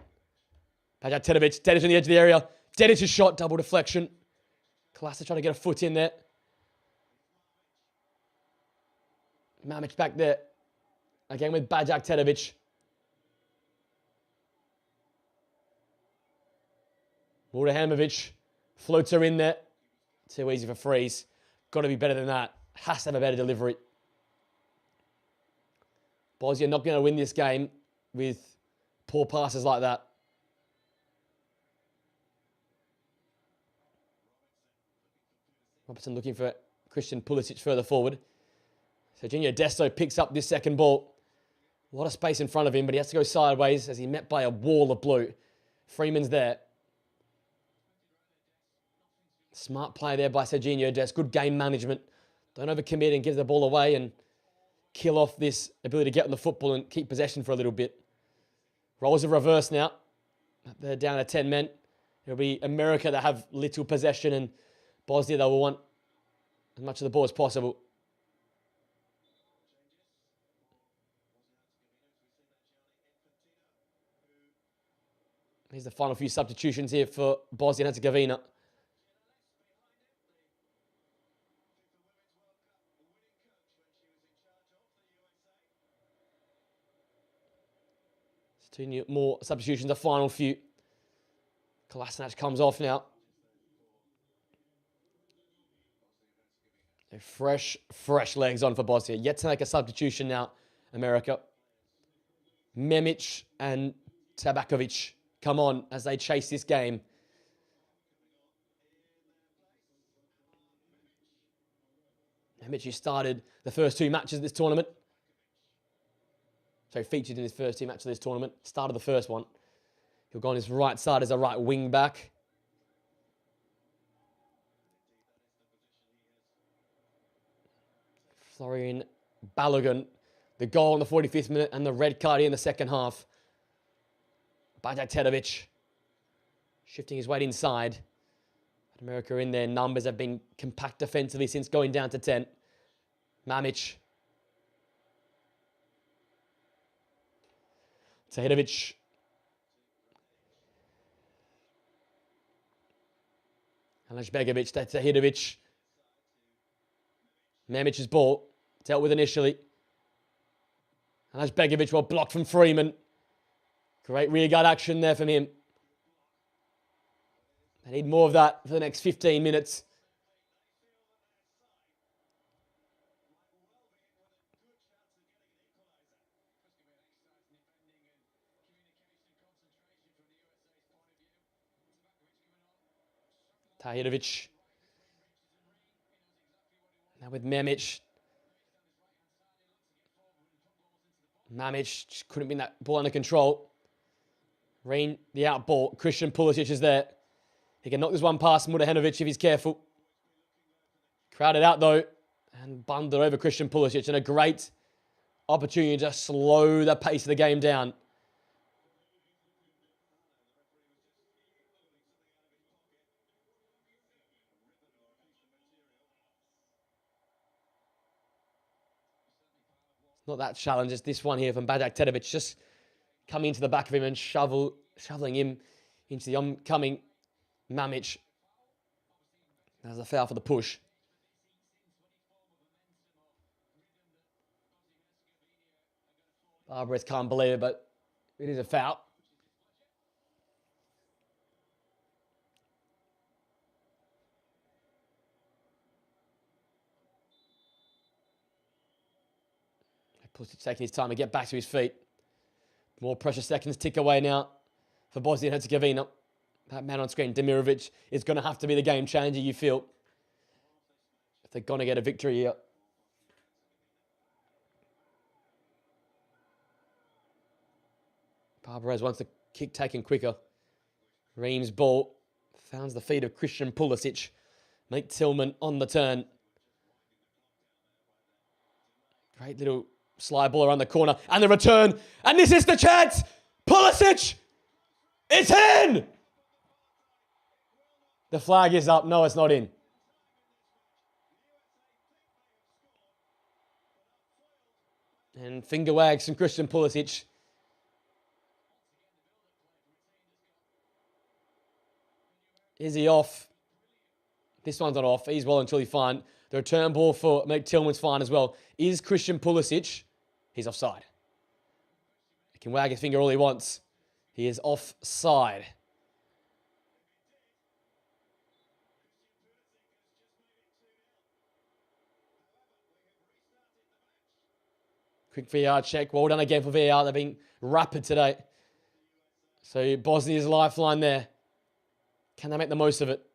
Bajaj Dedic on the edge of the area. Dedic's shot, double deflection. Klasa trying to get a foot in there. Mamic back there. Again with Bajak. Murahamovic floats her in there. Too easy for freeze. Got to be better than that. Has to have a better delivery. Bosnia not going to win this game with poor passes like that. Robertson looking for Christian Pulisic further forward. Serginho Desto picks up this second ball. A lot of space in front of him, but he has to go sideways as he's met by a wall of blue. Freeman's there. Smart play there by Serginho Dest. Good game management. Don't overcommit and give the ball away and kill off this ability to get on the football and keep possession for a little bit. Roles are reversed now. They're down to 10 men. It'll be America that have little possession and Bosnia, they will want as much of the ball as possible. Here's the final few substitutions here for Bosnia and Herzegovina. Two more substitutions, the final few. Kolasinac comes off now. Fresh legs on for Bosnia. Yet to make a substitution now, America. Memic and Tabakovic come on as they chase this game. Memic, who started the first two matches of this tournament. So featured in his first two matches of this tournament. Started the first one. He'll go on his right side as a right wing back. Florian Balogun, the goal in the 45th minute and the red card in the second half. Bajaj shifting his weight inside. But America in their numbers have been compact defensively since going down to 10. Mamic. Tahirovic. Alashbegovic, Tahirovic. Mamic's ball, dealt with initially. Alashbegovic well blocked from Freeman. Great rearguard action there from him. They need more of that for the next 15 minutes. Tahirovic. Now with Mamic. Mamic just couldn't win that ball under control. Rain the out ball. Christian Pulisic is there. He can knock this one past Murahenovic if he's careful. Crowded out though. And bundled over Christian Pulisic. And a great opportunity to slow the pace of the game down. Not that challenge, it's this one here from Bajak just coming into the back of him and shoveling him into the oncoming Mamic. There's a foul for the push. Barbares can't believe it, but it is a foul. Pulisic taking his time to get back to his feet. More precious seconds tick away now for Bosnia and Herzegovina. That man on screen, Demirovic, is going to have to be the game changer, you feel, if they're going to get a victory here. Barbarez wants the kick taken quicker. Ream's ball founds the feet of Christian Pulisic. Mate Tillman on the turn. Great little slide ball around the corner. And the return. And this is the chance. Pulisic! It's in! The flag is up. No, it's not in. And finger wags from Christian Pulisic. Is he off? This one's not off. He's well and truly fine. The return ball for Mate Tillman's fine as well. Is Christian Pulisic? He's offside. He can wag his finger all he wants. He is offside. Quick VAR check. Well done again for VAR. They're being rapid today. So Bosnia's lifeline there. Can they make the most of it?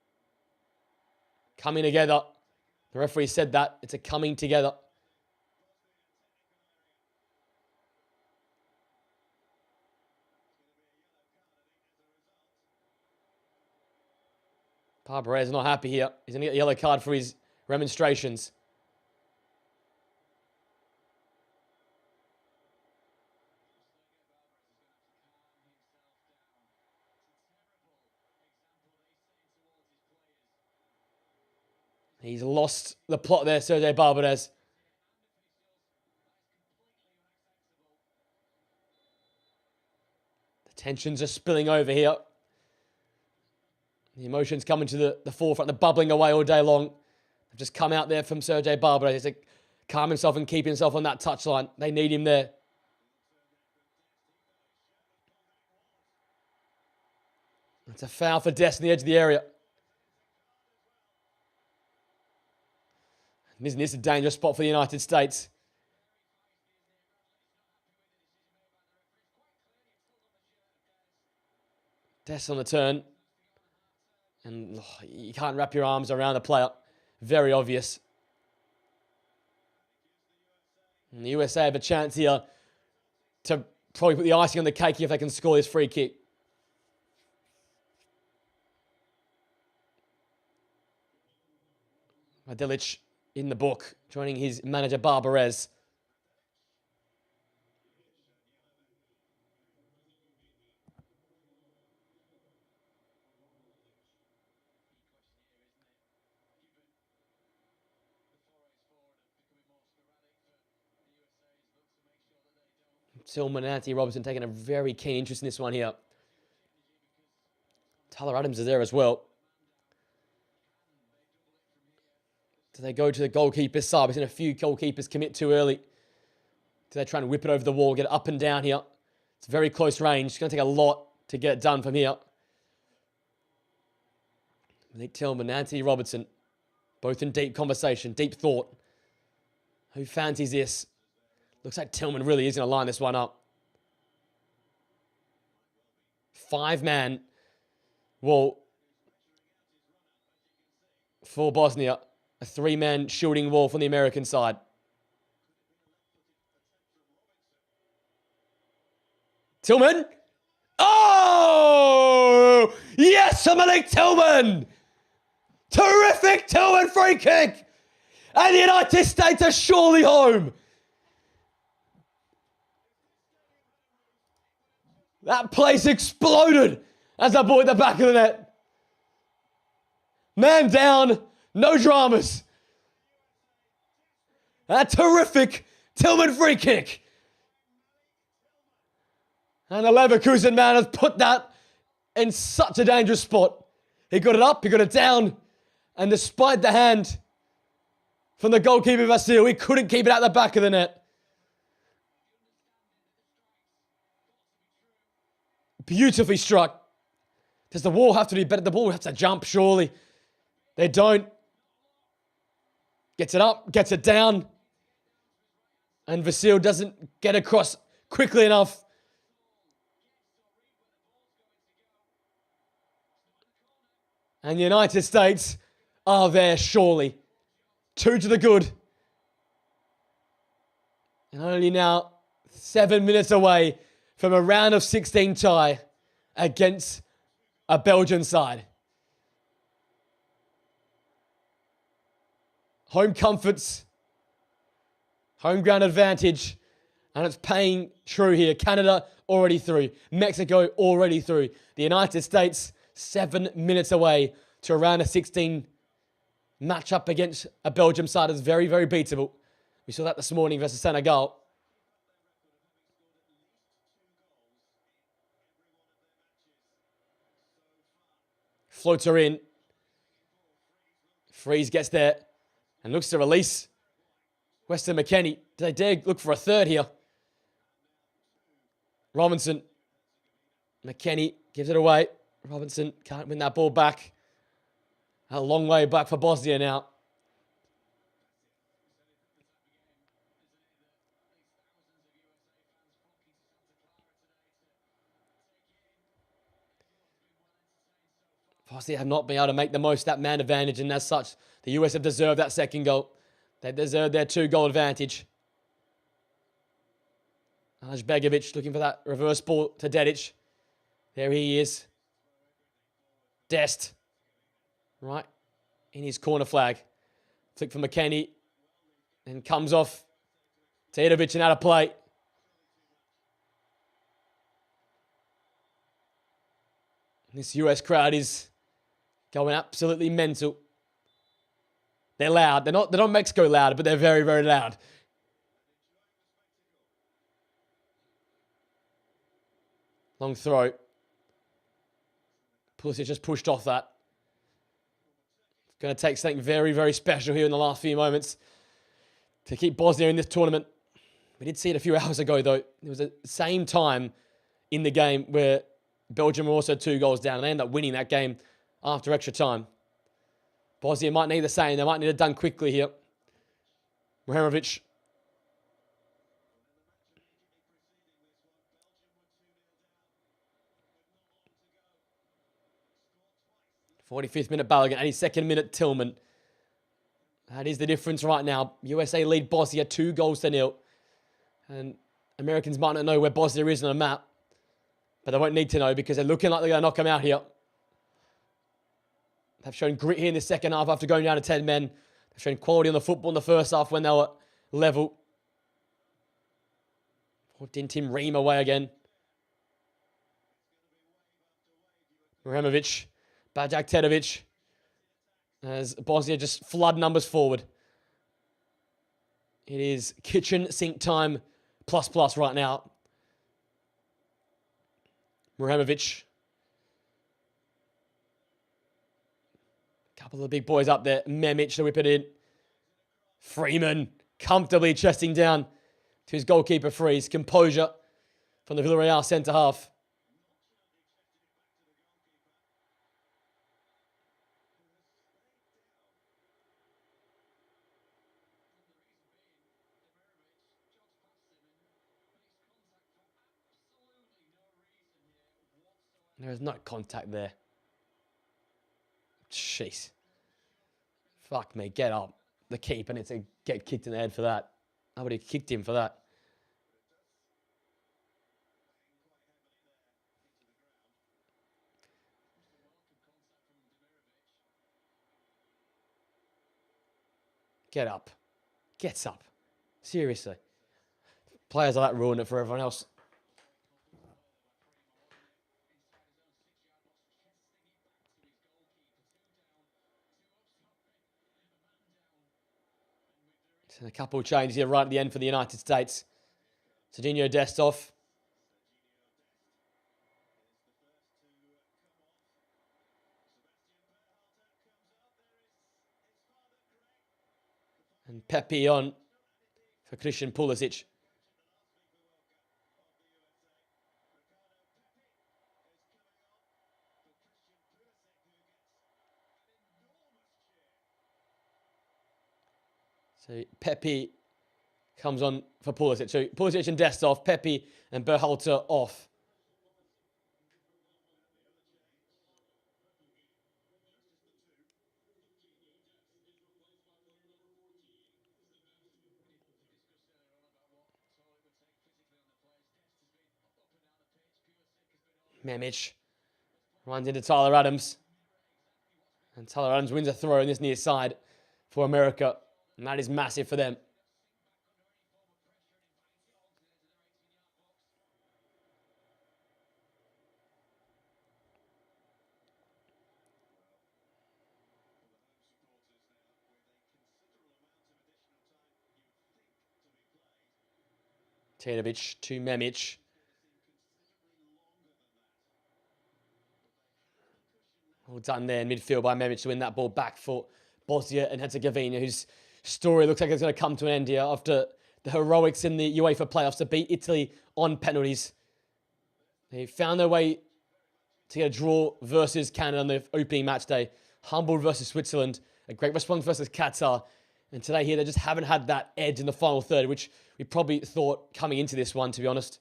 Coming together. The referee said that. It's a coming together. Barbarez not happy here. He's going to get a yellow card for his remonstrations. He's lost the plot there, Sergei Barbarez. The tensions are spilling over here. The emotions coming to the forefront. They're bubbling away all day long. They've just come out there from Sergei Barbarez to calm himself and keep himself on that touchline. They need him there. It's a foul for Dest on the edge of the area. Isn't this a dangerous spot for the United States? Dest on the turn. And you can't wrap your arms around the player. Very obvious. And the USA have a chance here to probably put the icing on the cake if they can score this free kick. Madelic in the book, joining his manager Barbarez. Tillman and Anthony Robertson taking a very keen interest in this one here. Tyler Adams is there as well. Do they go to the goalkeeper's side? We've seen a few goalkeepers commit too early. Do they try and whip it over the wall, get it up and down here? It's very close range. It's going to take a lot to get it done from here. Nick Tillman and Anthony Robertson, both in deep conversation, deep thought. Who fancies this? Looks like Tillman really is going to line this one up. 5-man wall for Bosnia. A 3-man shielding wall from the American side. Tillman. Oh! Yes, Malik Tillman! Terrific Tillman free kick! And the United States are surely home. That place exploded as I ball at the back of the net. Man down, no dramas. A terrific Tillman free kick. And the Leverkusen man has put that in such a dangerous spot. He got it up, he got it down, and despite the hand from the goalkeeper Vasil, he couldn't keep it out the back of the net. Beautifully struck. Does the wall have to do better? The ball has to jump, surely. They don't. Gets it up, gets it down. And Vasil doesn't get across quickly enough. And the United States are there, surely. 2 to the good. And only now 7 minutes away from a round of 16 tie against a Belgian side. Home comforts, home ground advantage, and it's paying true here. Canada already through. Mexico already through. The United States 7 minutes away to a round of 16 matchup against a Belgium side that's very, very beatable. We saw that this morning versus Senegal. Floater in. Freeze gets there and looks to release. Weston McKennie. Do they dare look for a third here? Robinson. McKennie gives it away. Robinson can't win that ball back. A long way back for Bosnia now. Bosnia have not been able to make the most of that man advantage, and as such, the US have deserved that second goal. They deserved their 2-goal advantage. Begovic looking for that reverse ball to Dedic. There he is. Dest. Right in his corner flag. Flick for McKennie. And comes off to Idovic and out of play. This US crowd is going absolutely mental. They're loud. They're not Mexico loud, but they're very, very loud. Long throw. Pulisic just pushed off that. It's going to take something very, very special here in the last few moments to keep Bosnia in this tournament. We did see it a few hours ago, though. It was the same time in the game where Belgium were also 2 goals down, and they ended up winning that game after extra time. Bosnia might need the same. They might need it done quickly here. Mihajlovic. '45th minute Balogun, 82nd minute Tillman. That is the difference right now. USA lead Bosnia 2-0. And Americans might not know where Bosnia is on the map. But they won't need to know because they're looking like they're going to knock them out here. They've shown grit here in the second half after going down to 10 men. They've shown quality on the football in the first half when they were level. Didn't Tim Ream away again. Mihajlovic. Bajak Tedovic. As Bosnia just flood numbers forward. It is kitchen sink time plus right now. Mihajlovic. Couple of the big boys up there. Memic to whip it in. Freeman comfortably chesting down to his goalkeeper Freeze. Composure from the Villarreal centre half. There is no contact there. Jeez. Fuck me, get up. The keeper needs to get kicked in the head for that. Nobody kicked him for that. Get up. Gets up. Seriously. Players like that ruin it for everyone else. A couple of changes here right at the end for the United States. Serginho Dest off. And Pepe on for Christian Pulisic. So Pepe comes on for Pulisic. So Pulisic and Dest off. Pepe and Berhalter off. Memic runs into Tyler Adams. And Tyler Adams wins a throw in this near side for America. And that is massive for them. Tetovic to Memic. Well done there in midfield by Memic to win that ball back for Bosnia and Herzegovina, whose story looks like it's going to come to an end here after the heroics in the UEFA playoffs to beat Italy on penalties. They found their way to get a draw versus Canada on the opening match day. Humbled versus Switzerland. A great response versus Qatar. And today here, they just haven't had that edge in the final third, which we probably thought coming into this one, to be honest.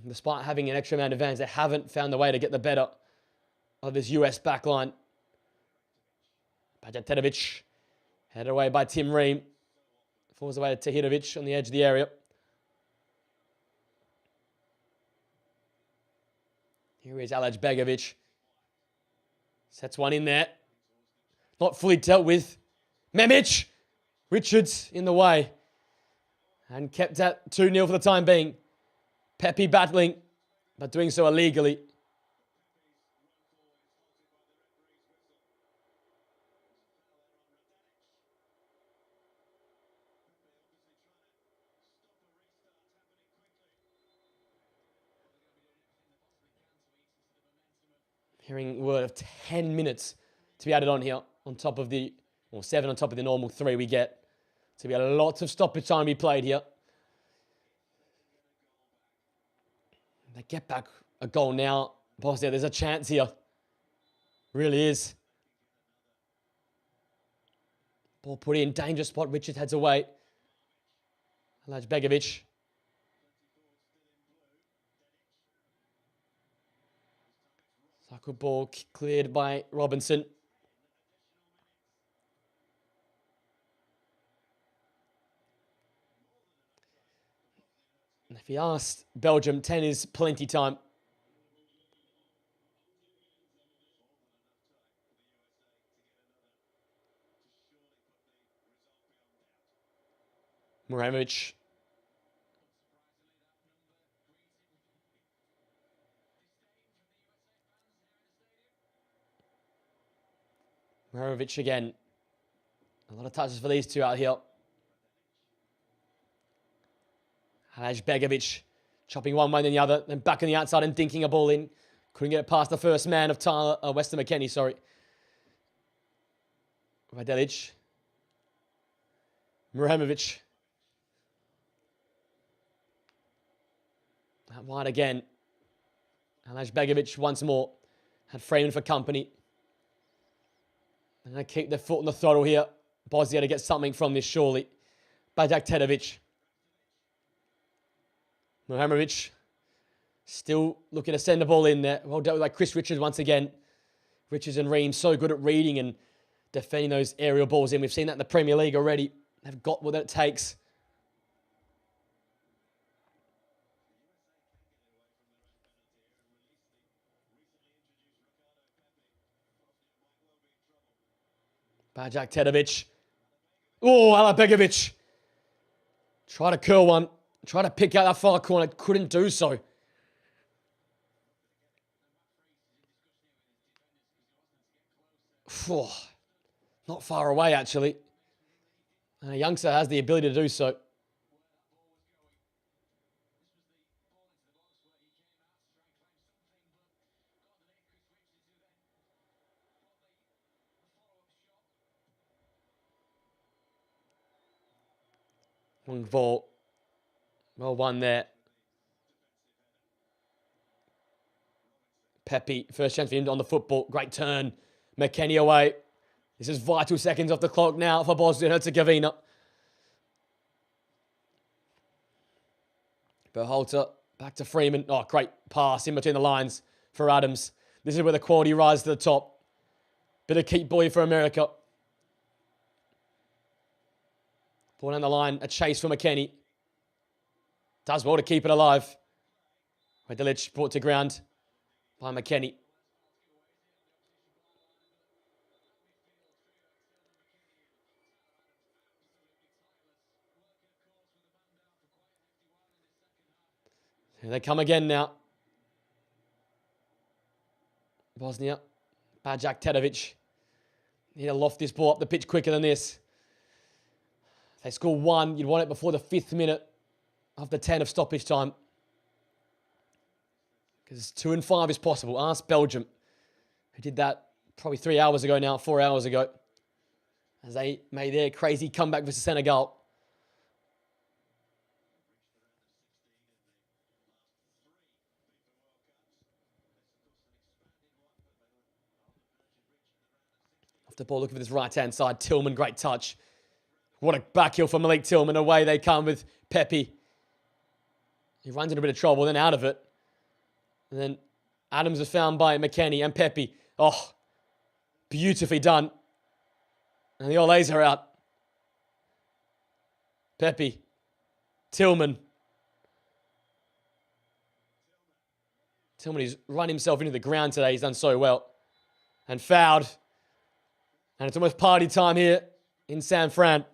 Despite having an extra amount of advantage, they haven't found the way to get the better of this US backline. Bajatovic, headed away by Tim Ream. Falls away to Tahitovic on the edge of the area. Here is Alaj Begovic. Sets one in there. Not fully dealt with. Memic! Richards in the way. And kept at 2-0 for the time being. Pepe battling, but doing so illegally. Hearing word of 10 minutes to be added on here, on top of the, or 7 on top of the normal 3 we get. To be a lot of stoppage time to be played here. They get back a goal now. Bosnia, there's a chance here. Really is. Ball put in, dangerous spot. Richard heads away. Alaj Begovic. Cycle ball cleared by Robinson. And if you asked Belgium, 10 is plenty time. Muramovic. Muramovic again. A lot of touches for these two out here. Alaj Begovic chopping one way then the other, then back on the outside and dinking a ball in. Couldn't get it past the first man of Weston McKennie, sorry. Radelic. Muramovic. That wide again. Alaj Begovic once more. Had Freeman for company. And they keep their foot on the throttle here. Bosnia to get something from this, surely. Bajatovic. Muramovic still looking to send the ball in there. Well dealt with by Chris Richards once again. Richards and Ream so good at reading and defending those aerial balls in. We've seen that in the Premier League already. They've got what it takes. Bajatovic. Oh, Alaj Begovic. Try to curl one. Try to pick out that far corner. Couldn't do so. Not far away, actually. And a youngster has the ability to do so. Long ball. Well won there. Pepe, first chance for him on the football. Great turn. McKennie away. This is vital seconds off the clock now for Bosnia and Herzegovina. Berhalter back to Freeman. Oh, great pass in between the lines for Adams. This is where the quality rises to the top. Bit of keep boy for America. Ball down the line. A chase for McKennie. Does well to keep it alive. Delic brought to ground by McKennie. Here they come again now. Bosnia. Bajak Tedovic. Need to loft this ball up the pitch quicker than this. If they score one, you'd want it before the 5th minute of the 10 of stoppage time. Because 2 and 5 is possible. Ask Belgium, who did that probably 3 hours ago now, 4 hours ago, as they made their crazy comeback versus Senegal. Off the ball, looking for this right-hand side. Tillman, great touch. What a back heel for Malik Tillman. Away they come with Pepe. He runs into a bit of trouble, then out of it. And then Adams is found by McKennie and Pepe. Oh, beautifully done. And the Olays are out. Pepe. Tillman. Tillman has run himself into the ground today. He's done so well. And fouled. And it's almost party time here in San Fran.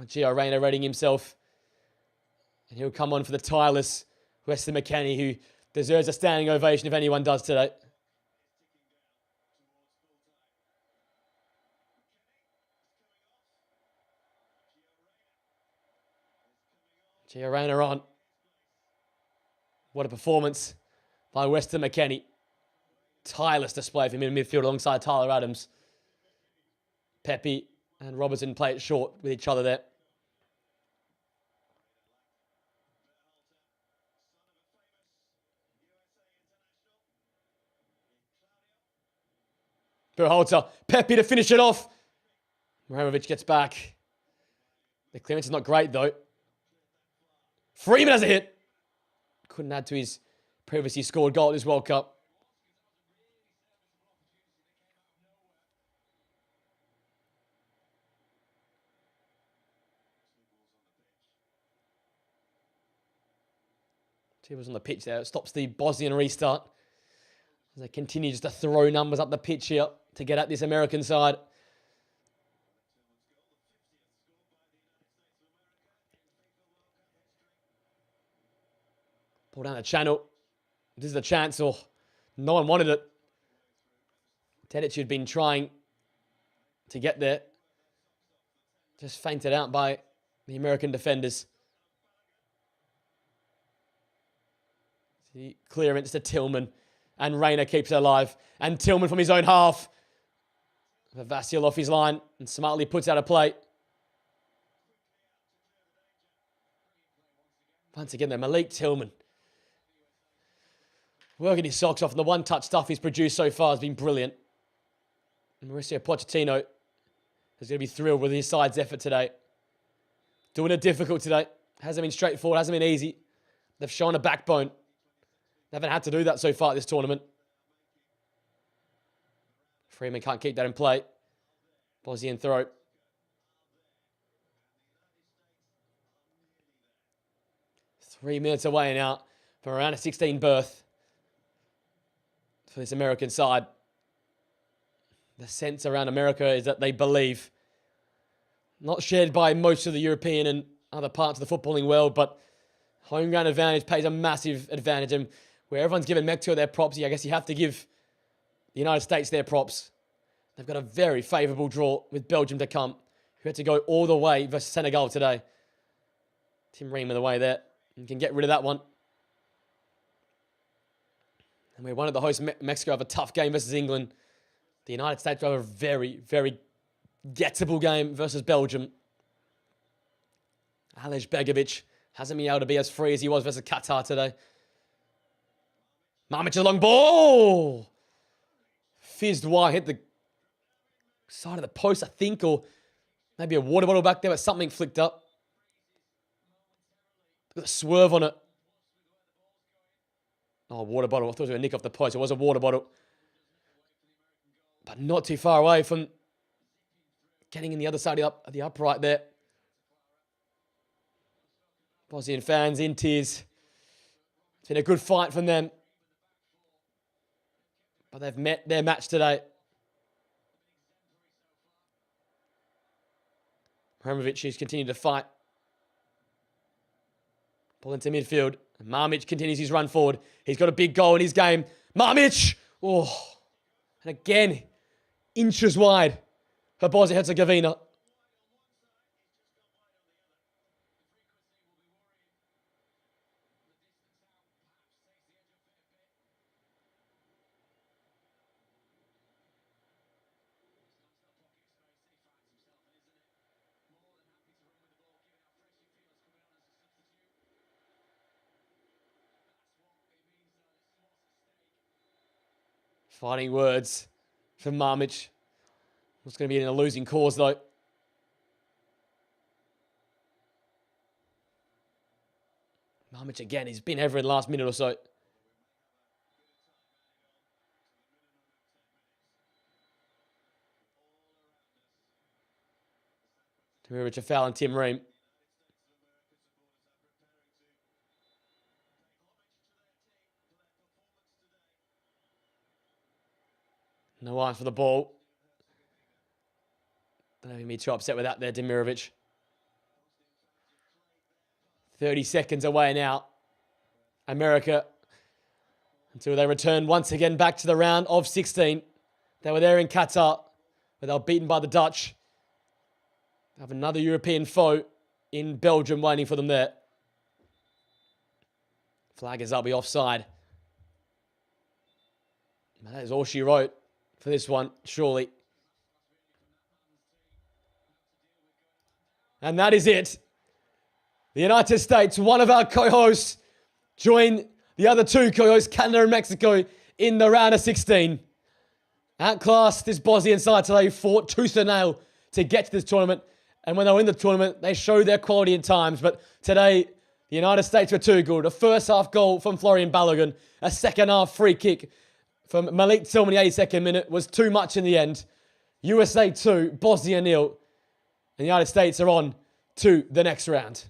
Gio Reyna readying himself. And he'll come on for the tireless Weston McKennie, who deserves a standing ovation if anyone does today. Gio Reyna on. What a performance by Weston McKennie. Tireless display from him in midfield alongside Tyler Adams. Pepe and Robertson play it short with each other there. Berhalter, Pepe to finish it off. Maramovic gets back. The clearance is not great though. Freeman has a hit. Couldn't add to his previously scored goal at this World Cup. He was on the pitch there. It stops the Bosnian restart. As they continue just to throw numbers up the pitch here to get at this American side. Pull down the channel. This is the chance. Oh, no one wanted it. Tedic had been trying to get there. Just fainted out by the American defenders. The clearance to Tillman. And Reyna keeps it alive. And Tillman from his own half. Vasil off his line. And smartly puts out a play. Once again there, Malik Tillman. Working his socks off. And the one-touch stuff he's produced so far has been brilliant. And Mauricio Pochettino is going to be thrilled with his side's effort today. Doing it difficult today. Hasn't been straightforward. Hasn't been easy. They've shown a backbone. They haven't had to do that so far at this tournament. Freeman can't keep that in play. Bosnian throw. Three minutes away now from around a 16 berth for this American side. The sense around America is that they believe, not shared by most of the European and other parts of the footballing world, but home ground advantage pays a massive advantage. And where everyone's given Mexico their props, I guess you have to give the United States their props. They've got a very favourable draw with Belgium to come, who had to go all the way versus Senegal today. Tim Ream in the way there. And can get rid of that one. And we wanted the host Mexico have a tough game versus England. The United States have a very, very gettable game versus Belgium. Alej Begovic hasn't been able to be as free as he was versus Qatar today. Marmic's a long ball. Fizzed wide, hit the side of the post, I think, or maybe a water bottle back there, but something flicked up. Got a swerve on it. Oh, water bottle. I thought it was going to nick off the post. It was a water bottle. But not too far away from getting in the other side of the upright there. Bosnian fans in tears. It's been a good fight from them. But they've met their match today. Mrimovic has continued to fight. Pull into midfield. Mamic continues his run forward. He's got a big goal in his game. Mamic! Oh. And again, inches wide for Bosnia-Herzegovina. Fighting words from Mamic. It's going to be in a losing cause, though. Mamic again, he's been over in the last minute or so. Mrimovic a foul on Tim Ream. No eye for the ball. Don't have me too upset with that there, Demirovic. 30 seconds away now. America, until they return once again back to the round of 16. They were there in Qatar, where they were beaten by the Dutch. They have another European foe in Belgium waiting for them there. Flag is up, be offside. That is all she wrote for this one, surely. And that is it. The United States, one of our co-hosts, join the other two co-hosts, Canada and Mexico, in the round of 16. Outclassed this Bosnian side today, fought tooth and nail to get to this tournament. And when they were in the tournament, they showed their quality in times. But today, the United States were too good. A first half goal from Florian Balogun. A second half free kick from Malik Tillman, the 82nd minute, was too much in the end. USA 2, Bosnia 0. And the United States are on to the next round.